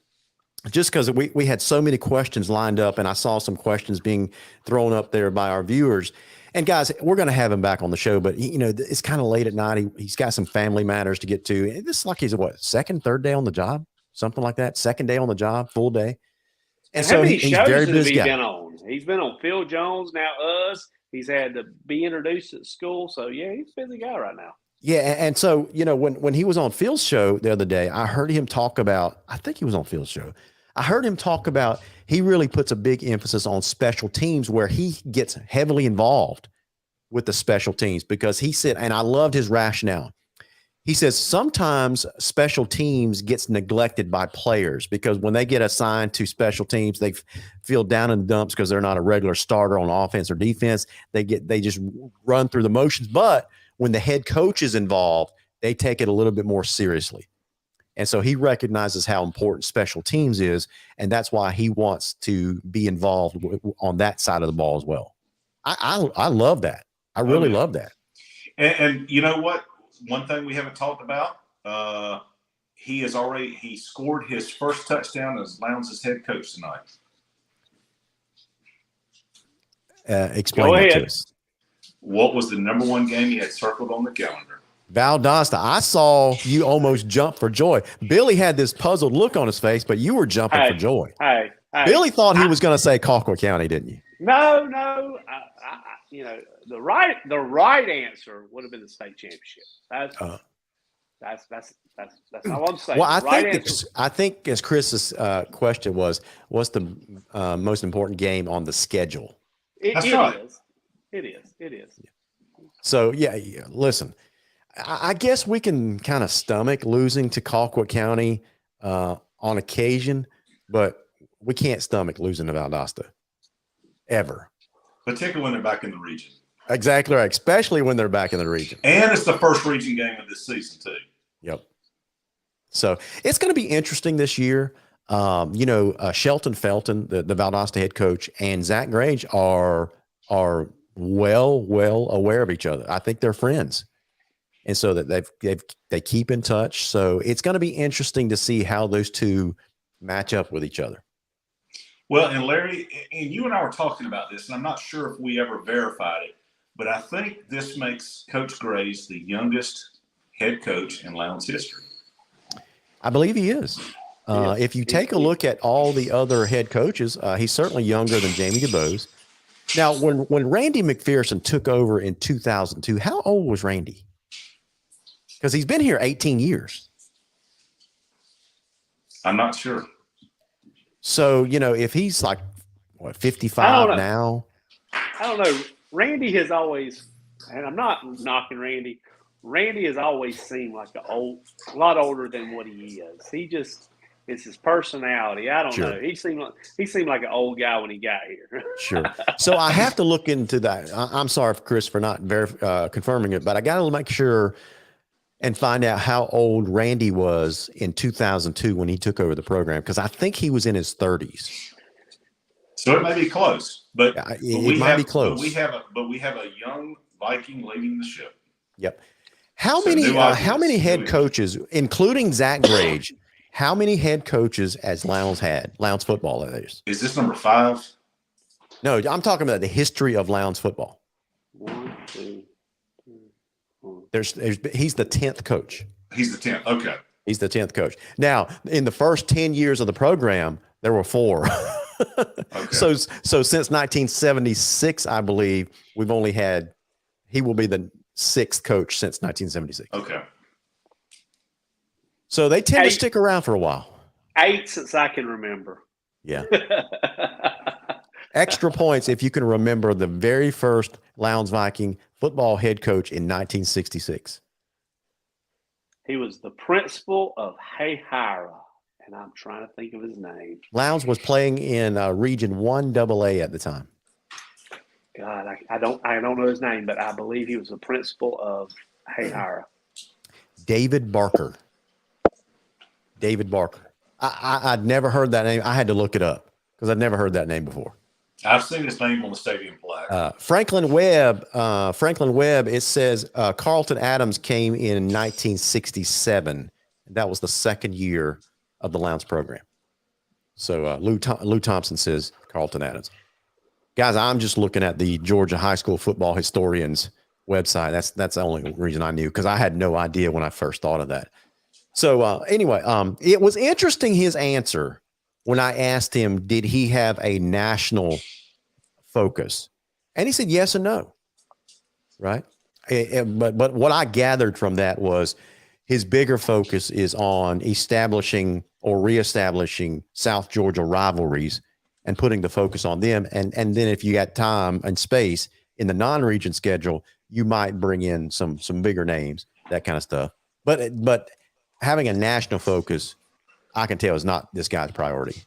just because we had so many questions lined up, and I saw some questions being thrown up there by our viewers. And guys, we're going to have him back on the show, but you know, it's kind of late at night. He's got some family matters to get to. This is like he's second, third day on the job, something like that. Second day on the job, full day. And so he's very busy. He's been on Phil Jones, now us. He's had to be introduced at school. So yeah, he's a busy guy right now. Yeah, and so, you know, when he was on Phil's show the other day, I heard him talk about, I think he was on Phil's show. I heard him talk about he really puts a big emphasis on special teams, where he gets heavily involved with the special teams, because he said, and I loved his rationale. He says sometimes special teams gets neglected by players, because when they get assigned to special teams, they feel down in the dumps because they're not a regular starter on offense or defense. They just run through the motions. But when the head coach is involved, they take it a little bit more seriously. And so he recognizes how important special teams is, and that's why he wants to be involved on that side of the ball as well. I love that. I really love that. And you know what? One thing we haven't talked about, he scored his first touchdown as Lowndes' head coach tonight. Explain that to us. What was the number 1 game he had circled on the calendar? Valdosta. I saw you almost jump for joy. Billy had this puzzled look on his face, but you were jumping for joy. Billy thought he was going to say Colquitt County, didn't you? No. You know, the right answer would have been the state championship. That's all I'm saying. Well, I think as Chris's question was, what's the most important game on the schedule? It is. So yeah. Listen, I guess we can kind of stomach losing to Colquitt County on occasion, but we can't stomach losing to Valdosta ever. Particularly when they're back in the region. Exactly right. Especially when they're back in the region. And it's the first region game of this season too. Yep. So it's going to be interesting this year. You know, Shelton Felton, the Valdosta head coach, and Zach Grage are well aware of each other. I think they're friends. And so that they keep in touch. So it's going to be interesting to see how those two match up with each other. Well, and Larry, and you and I were talking about this, and I'm not sure if we ever verified it, but I think this makes Coach Grage the youngest head coach in Lowndes history. I believe he is. If you take a look at all the other head coaches, he's certainly younger than Jamie DuBose. Now, when Randy McPherson took over in 2002, how old was Randy? Because he's been here 18 years. I'm not sure. So, if he's like, what, I don't 55 know. now? I don't know. Randy has always, and I'm not knocking Randy. Randy has always seemed like a lot older than what he is. It's his personality. I don't Sure. know. He seemed like an old guy when he got here. Sure. So I have to look into that. I'm sorry, Chris, for not confirming it, but I got to make sure and find out how old Randy was in 2002 when he took over the program, because I think he was in his 30s. So it may be close, but it might be close. But we have a young Viking leading the ship. Yep. How many head coaches, including Zach Grage, how many head coaches has Lowndes had? Lowndes football, that is. Is this number 5? No, I'm talking about the history of Lowndes football. 1, 2, 3, 4. He's the 10th coach. He's the 10th. Okay. He's the 10th coach. Now, in the first 10 years of the program, there were 4. Okay. So since 1976, I believe he will be the 6th coach since 1976. Okay. So they tend to stick around for a while. 8 since I can remember. Yeah. Extra points if you can remember the very first Lowndes Viking football head coach in 1966. He was the principal of Hayhira, and I'm trying to think of his name. Lowndes was playing in Region 1AA at the time. God, I don't know his name, but I believe he was the principal of Hayhira. David Barker. I'd never heard that name. I had to look it up because I'd never heard that name before. I've seen his name on the stadium flag. Franklin Webb, it says Carlton Adams came in 1967. That was the second year of the Lowndes program. So Lou Thompson says Carlton Adams. Guys, I'm just looking at the Georgia High School Football Historians website. That's the only reason I knew, because I had no idea when I first thought of that. So anyway, it was interesting, his answer, when I asked him, did he have a national focus? And he said yes and no, right? But what I gathered from that was his bigger focus is on establishing or reestablishing South Georgia rivalries and putting the focus on them. And then if you got time and space in the non-region schedule, you might bring in some bigger names, that kind of stuff. But having a national focus, I can tell, is not this guy's priority.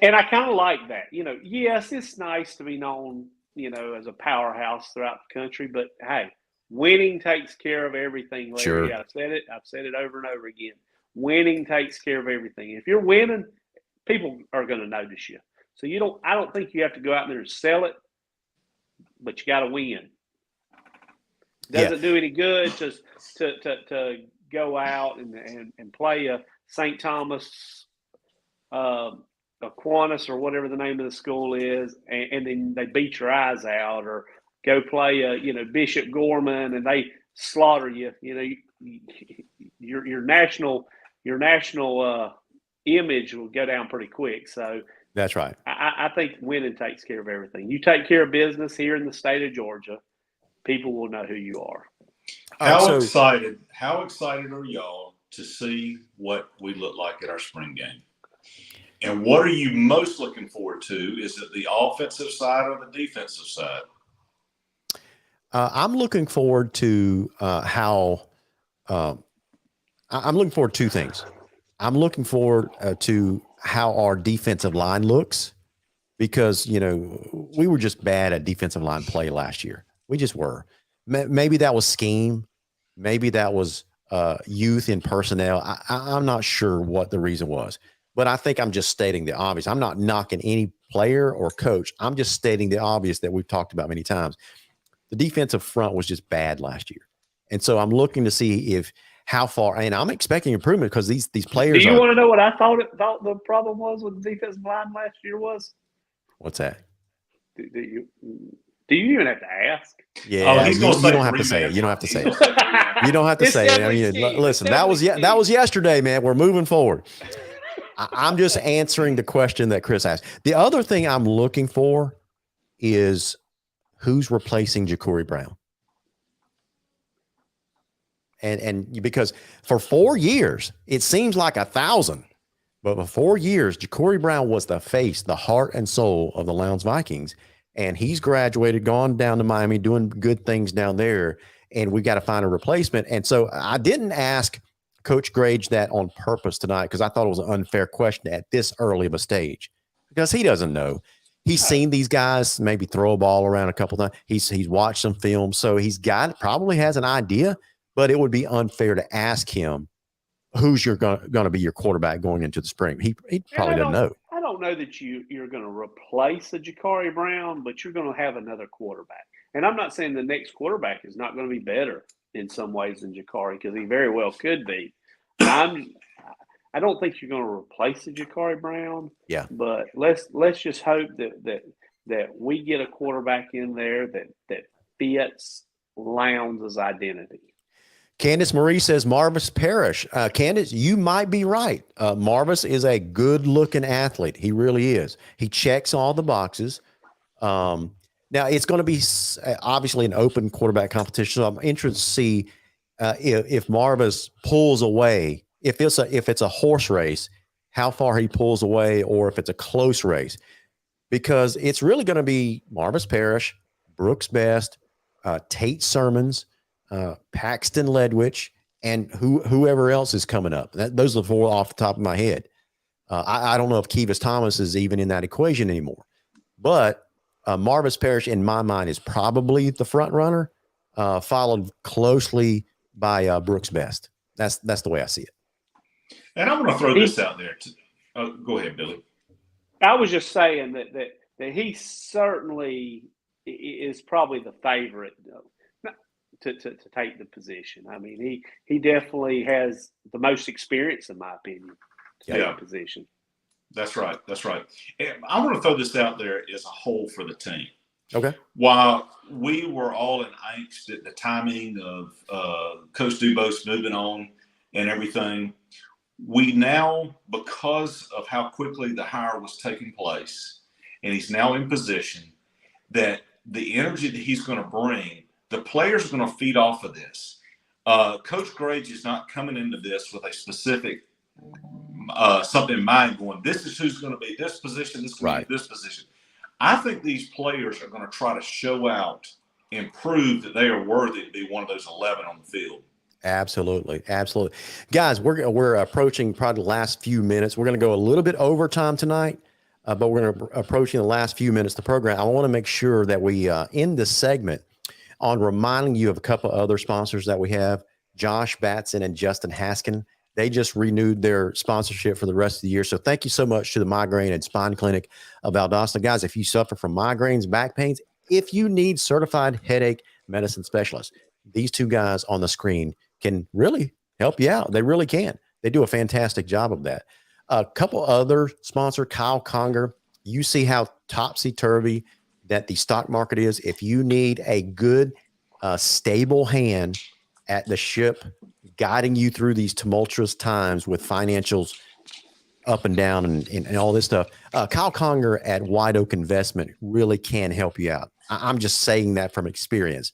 And I kind of like that. Yes, it's nice to be known, as a powerhouse throughout the country, but hey, winning takes care of everything, Larry. Sure. I've said it over and over again. Winning takes care of everything. If you're winning, people are going to notice you. So I don't think you have to go out there and sell it, but you got to win. Doesn't do any good to go out and play a St. Thomas, Aquinas, or whatever the name of the school is, and then they beat your eyes out, or go play Bishop Gorman and they slaughter you. Your national image will go down pretty quick. So that's right. I think winning takes care of everything. You take care of business here in the state of Georgia, people will know who you are. How excited are y'all to see what we look like at our spring game? And what are you most looking forward to? Is it the offensive side or the defensive side? I'm looking forward to I'm looking forward to 2 things. I'm looking forward to how our defensive line looks, because, we were just bad at defensive line play last year. We just were. Maybe that was scheme. Maybe that was youth in personnel. I'm not sure what the reason was, but I think I'm just stating the obvious. I'm not knocking any player or coach. I'm just stating the obvious that we've talked about many times. The defensive front was just bad last year. And so I'm looking to see how far, and I'm expecting improvement, because these players. Do you want to know what I thought the problem was with the defensive line last year was? What's that? Do you even have to ask? Yeah, you don't have to say it. You don't have to say it. You don't have to say it. I mean, listen, that was yesterday, man. We're moving forward. I'm just answering the question that Chris asked. The other thing I'm looking for is who's replacing Ja'Cory Brown. And because for 4 years, it seems like 1,000, But for 4 years, Ja'Cory Brown was the face, the heart and soul of the Lowndes Vikings. And he's graduated, gone down to Miami, doing good things down there. And we got to find a replacement. And so I didn't ask Coach Grage that on purpose tonight because I thought it was an unfair question at this early of a stage because he doesn't know. He's seen these guys maybe throw a ball around a couple times. He's watched some film. So probably has an idea, but it would be unfair to ask him who's going to be your quarterback going into the spring. He probably doesn't know. I don't know that you're going to replace a Ja'Cory Brown, but you're going to have another quarterback. And I'm not saying the next quarterback is not going to be better in some ways than Ja'Cory because he very well could be. I don't think you're going to replace a Ja'Cory Brown. Yeah. But let's just hope that we get a quarterback in there that fits Lowndes' identity. Candace Marie says Marvis Parrish. Candace, you might be right. Marvis is a good-looking athlete. He really is. He checks all the boxes. Now, it's going to be obviously an open quarterback competition, so I'm interested to see if Marvis pulls away. If it's a horse race, how far he pulls away, or if it's a close race. Because it's really going to be Marvis Parrish, Brooks Best, Tate Sermons, Paxton Ledwich, and whoever else is coming up. Those are the four off the top of my head. I don't know if Kevis Thomas is even in that equation anymore. But Marvis Parrish, in my mind, is probably the front runner, followed closely by Brooks Best. That's the way I see it. And I'm going to throw this out there. Go ahead, Billy. I was just saying that he certainly is probably the favorite to take the position. I mean, he definitely has the most experience, in my opinion, to take the position. That's right. And I want to throw this out there as a whole for the team. Okay. While we were all in angst at the timing of Coach Dubose moving on and everything, we now, because of how quickly the hire was taking place, and he's now in position, that the energy that he's going to bring, the players are going to feed off of this. Coach Grage is not coming into this with a specific something in mind going, this is who's going to be this position, this is going to be this position. I think these players are going to try to show out and prove that they are worthy to be one of those 11 on the field. Absolutely. Guys, we're approaching probably the last few minutes. We're going to go a little bit over time tonight, but we're going to approaching the last few minutes of the program. I want to make sure that we end this segment on reminding you of a couple of other sponsors that we have, Josh Batson and Justin Haskin. They just renewed their sponsorship for the rest of the year. So thank you so much to the Migraine and Spine Clinic of Valdosta. Guys, if you suffer from migraines, back pains, if you need certified headache medicine specialists, these two guys on the screen can really help you out. They really can. They do a fantastic job of that. A couple other sponsor, Kyle Conger. You see how topsy-turvy that the stock market is. If you need a good, stable hand at the ship, guiding you through these tumultuous times with financials up and down and all this stuff, Kyle Conger at White Oak Investment really can help you out. I'm just saying that from experience.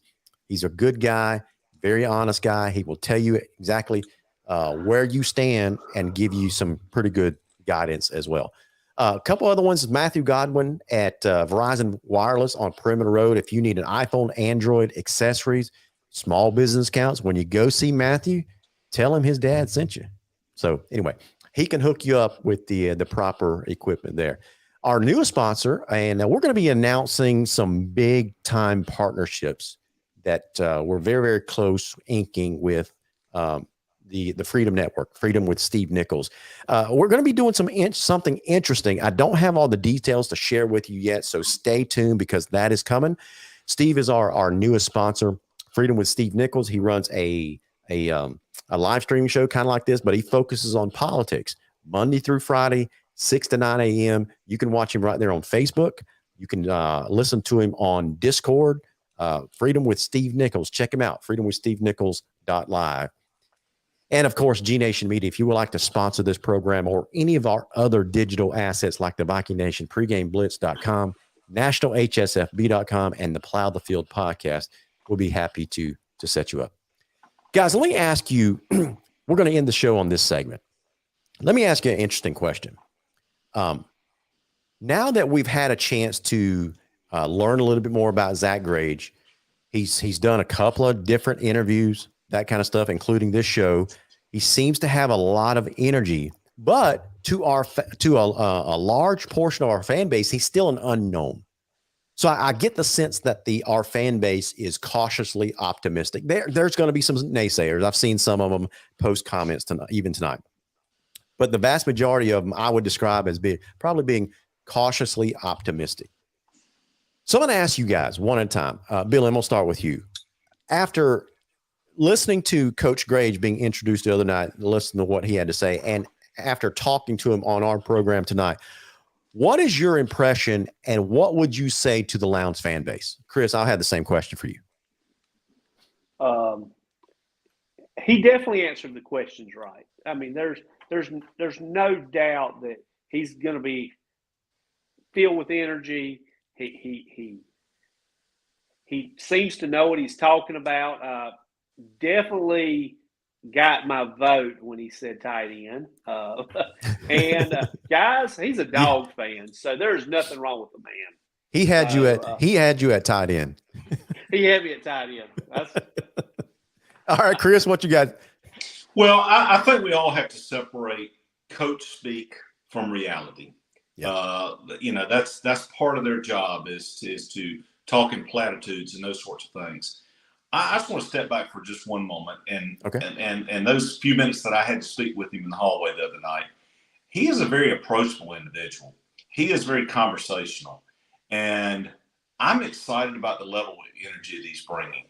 He's a good guy, very honest guy. He will tell you exactly where you stand and give you some pretty good guidance as well. A couple other ones, Matthew Godwin at Verizon Wireless on Perimeter Road. If you need an iPhone, Android, accessories, small business accounts, when you go see Matthew, tell him his dad sent you. So anyway, he can hook you up with the proper equipment there. Our newest sponsor, and we're going to be announcing some big time partnerships that we're very, very close inking with the Freedom Network, Freedom with Steve Nichols. We're going to be doing something interesting. I don't have all the details to share with you yet, so stay tuned because that is coming. Steve is our newest sponsor, Freedom with Steve Nichols. He runs a live streaming show kind of like this, but he focuses on politics Monday through Friday, 6 to 9 a.m. You can watch him right there on Facebook. You can listen to him on Discord. Freedom with Steve Nichols. Check him out, freedomwithstevenichols.live. And, of course, G Nation Media. If you would like to sponsor this program or any of our other digital assets like the Viking Nation, pregameblitz.com, nationalhsfb.com, and the Plow the Field podcast, we'll be happy to set you up. Guys, let me ask you, we're going to end the show on this segment. Let me ask you an interesting question. Now that we've had a chance to learn a little bit more about Zach Grage, he's done a couple of different interviews, that kind of stuff, including this show. He seems to have a lot of energy, but to a large portion of our fan base, he's still an unknown. So I get the sense that our fan base is cautiously optimistic. There's going to be some naysayers. I've seen some of them post comments tonight, even tonight. But the vast majority of them I would describe as probably being cautiously optimistic. So I'm going to ask you guys one at a time. Bill, I'm going to start with you. After listening to Coach Grage being introduced the other night, listening to what he had to say, and after talking to him on our program tonight, what is your impression and what would you say to the Lowndes fan base? Chris, I'll have the same question for you. He definitely answered the questions right. I mean, there's no doubt that he's going to be filled with energy. He seems to know what he's talking about. Definitely got my vote when he said tight end. Guys, he's a dog fan, so there's nothing wrong with the man. He had you at tight end. He had me at tight end. All right, Chris, what you got? Well, I think we all have to separate coach speak from reality. Yeah. That's part of their job is to talk in platitudes and those sorts of things. I just want to step back for just one moment and those few minutes that I had to speak with him in the hallway the other night. He is a very approachable individual. He is very conversational, and I'm excited about the level of energy that he's bringing.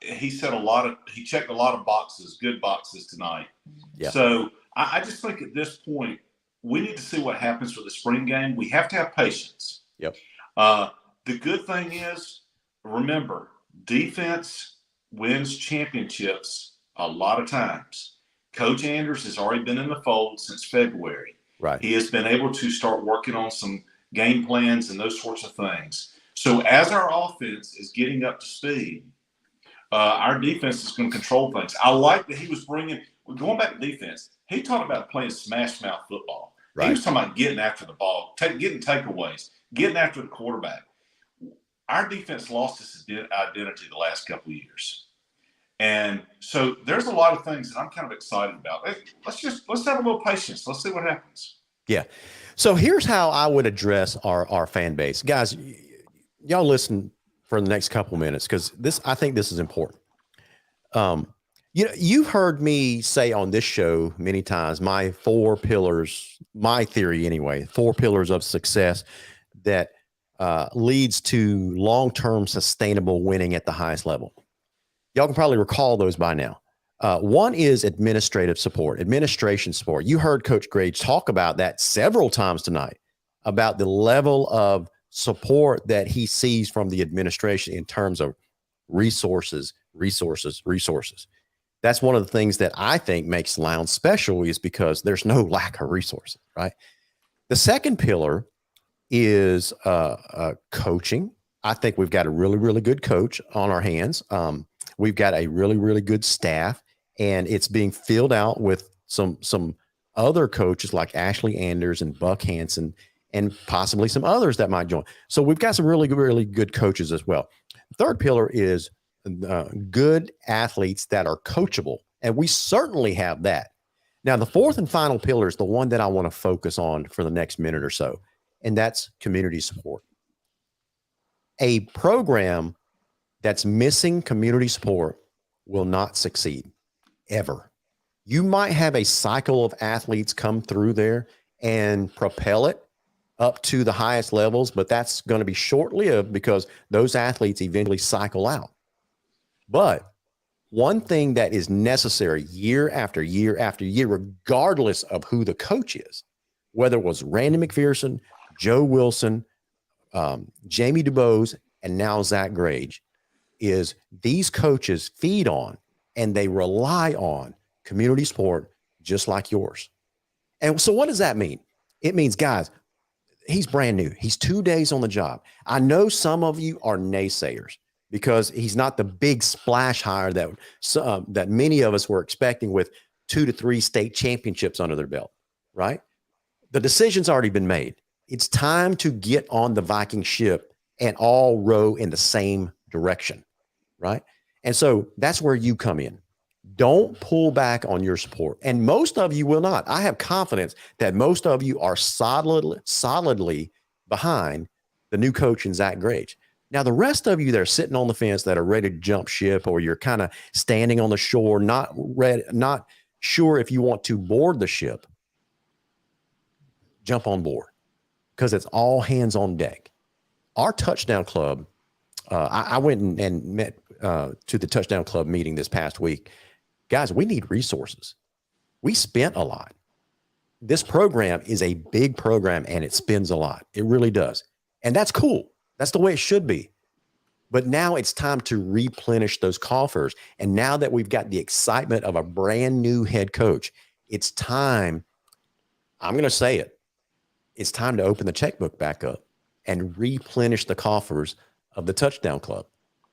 He checked a lot of boxes, good boxes tonight. Yeah. So I just think at this point, we need to see what happens with the spring game. We have to have patience. Yep. The good thing is, remember, defense wins championships a lot of times. Coach Anders has already been in the fold since February. Right. He has been able to start working on some game plans and those sorts of things. So as our offense is getting up to speed, our defense is going to control things. I like that he was going back to defense. He talked about playing smash mouth football. Right. He was talking about getting after the ball, getting takeaways, getting after the quarterback. Our defense lost its identity the last couple of years. And so there's a lot of things that I'm kind of excited about. Let's have a little patience. Let's see what happens. Yeah. So here's how I would address our fan base. Guys, y'all listen for the next couple minutes because I think this is important. You've heard me say on this show many times, my 4 pillars, my theory anyway, 4 pillars of success that leads to long-term sustainable winning at the highest level. Y'all can probably recall those by now. One is administration support. You heard Coach Grage talk about that several times tonight, about the level of support that he sees from the administration in terms of resources. That's one of the things that I think makes Lowndes special is because there's no lack of resources, right? The second pillar is coaching. I think we've got a really, really good coach on our hands. We've got a really, really good staff, and it's being filled out with some other coaches like Ashley Anders and Buck Hansen and possibly some others that might join. So we've got some really, really good coaches as well. Third pillar is good athletes that are coachable, and we certainly have that. Now, the fourth and final pillar is the one that I want to focus on for the next minute or so, and that's community support. A program that's missing community support will not succeed, ever. You might have a cycle of athletes come through there and propel it up to the highest levels, but that's going to be short-lived because those athletes eventually cycle out. But one thing that is necessary year after year after year, regardless of who the coach is, whether it was Randy McPherson, Joe Wilson, Jamie DuBose, and now Zach Grage, is these coaches feed on and they rely on community support just like yours. And so what does that mean? It means, guys, he's brand new. He's 2 days on the job. I know some of you are naysayers because he's not the big splash hire that many of us were expecting with 2 to 3 state championships under their belt, right? The decision's already been made. It's time to get on the Viking ship and all row in the same direction, right? And so that's where you come in. Don't pull back on your support. And most of you will not. I have confidence that most of you are solidly behind the new coach in Zach Grage. Now, the rest of you that are sitting on the fence that are ready to jump ship, or you're kind of standing on the shore, not sure if you want to board the ship, jump on board, because it's all hands on deck. Our touchdown club, I went and met to the touchdown club meeting this past week. Guys, we need resources. We spent a lot. This program is a big program and it spends a lot. It really does. And that's cool. That's the way it should be. But now it's time to replenish those coffers. And now that we've got the excitement of a brand new head coach, it's time, I'm going to say it, it's time to open the checkbook back up and replenish the coffers of the touchdown club.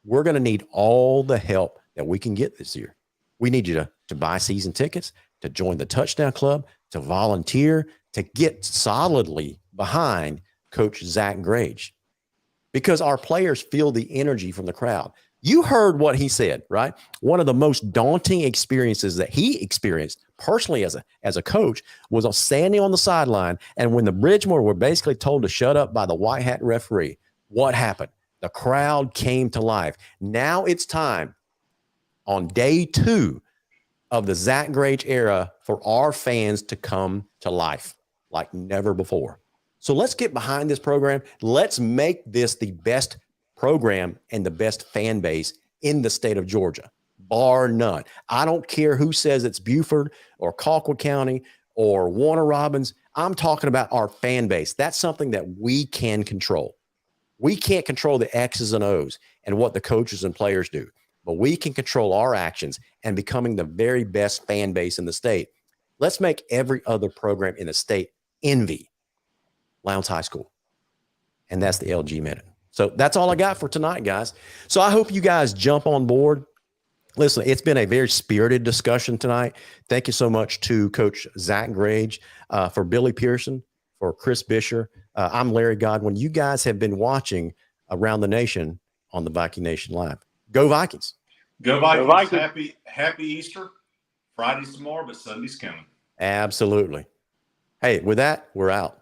We're going to need all the help that we can get this year. We need you to buy season tickets, to join the touchdown club, to volunteer, to get solidly behind Coach Zach Grage, because our players feel the energy from the crowd. You heard what he said, right? One of the most daunting experiences that he experienced personally as a coach was standing on the sideline. And when the Bridgemore were basically told to shut up by the white hat referee, what happened? The crowd came to life. Now it's time on day 2 of the Zach Grage era for our fans to come to life like never before. So let's get behind this program. Let's make this the best program and the best fan base in the state of Georgia, bar none. I don't care who says it's Beaufort or Colquitt County or Warner Robins. I'm talking about our fan base. That's something that we can control. We can't control the X's and O's and what the coaches and players do, but we can control our actions and becoming the very best fan base in the state. Let's make every other program in the state envy Lowndes High School. And that's the LG Minute. So that's all I got for tonight, guys. So I hope you guys jump on board. Listen, it's been a very spirited discussion tonight. Thank you so much to Coach Zach Grage, for Billy Pearson, for Chris Bisher. I'm Larry Godwin. You guys have been watching Around the Nation on the Viking Nation Live. Go Vikings. Go Vikings. Go Vikings. Happy Easter. Friday's tomorrow, but Sunday's coming. Absolutely. Hey, with that, we're out.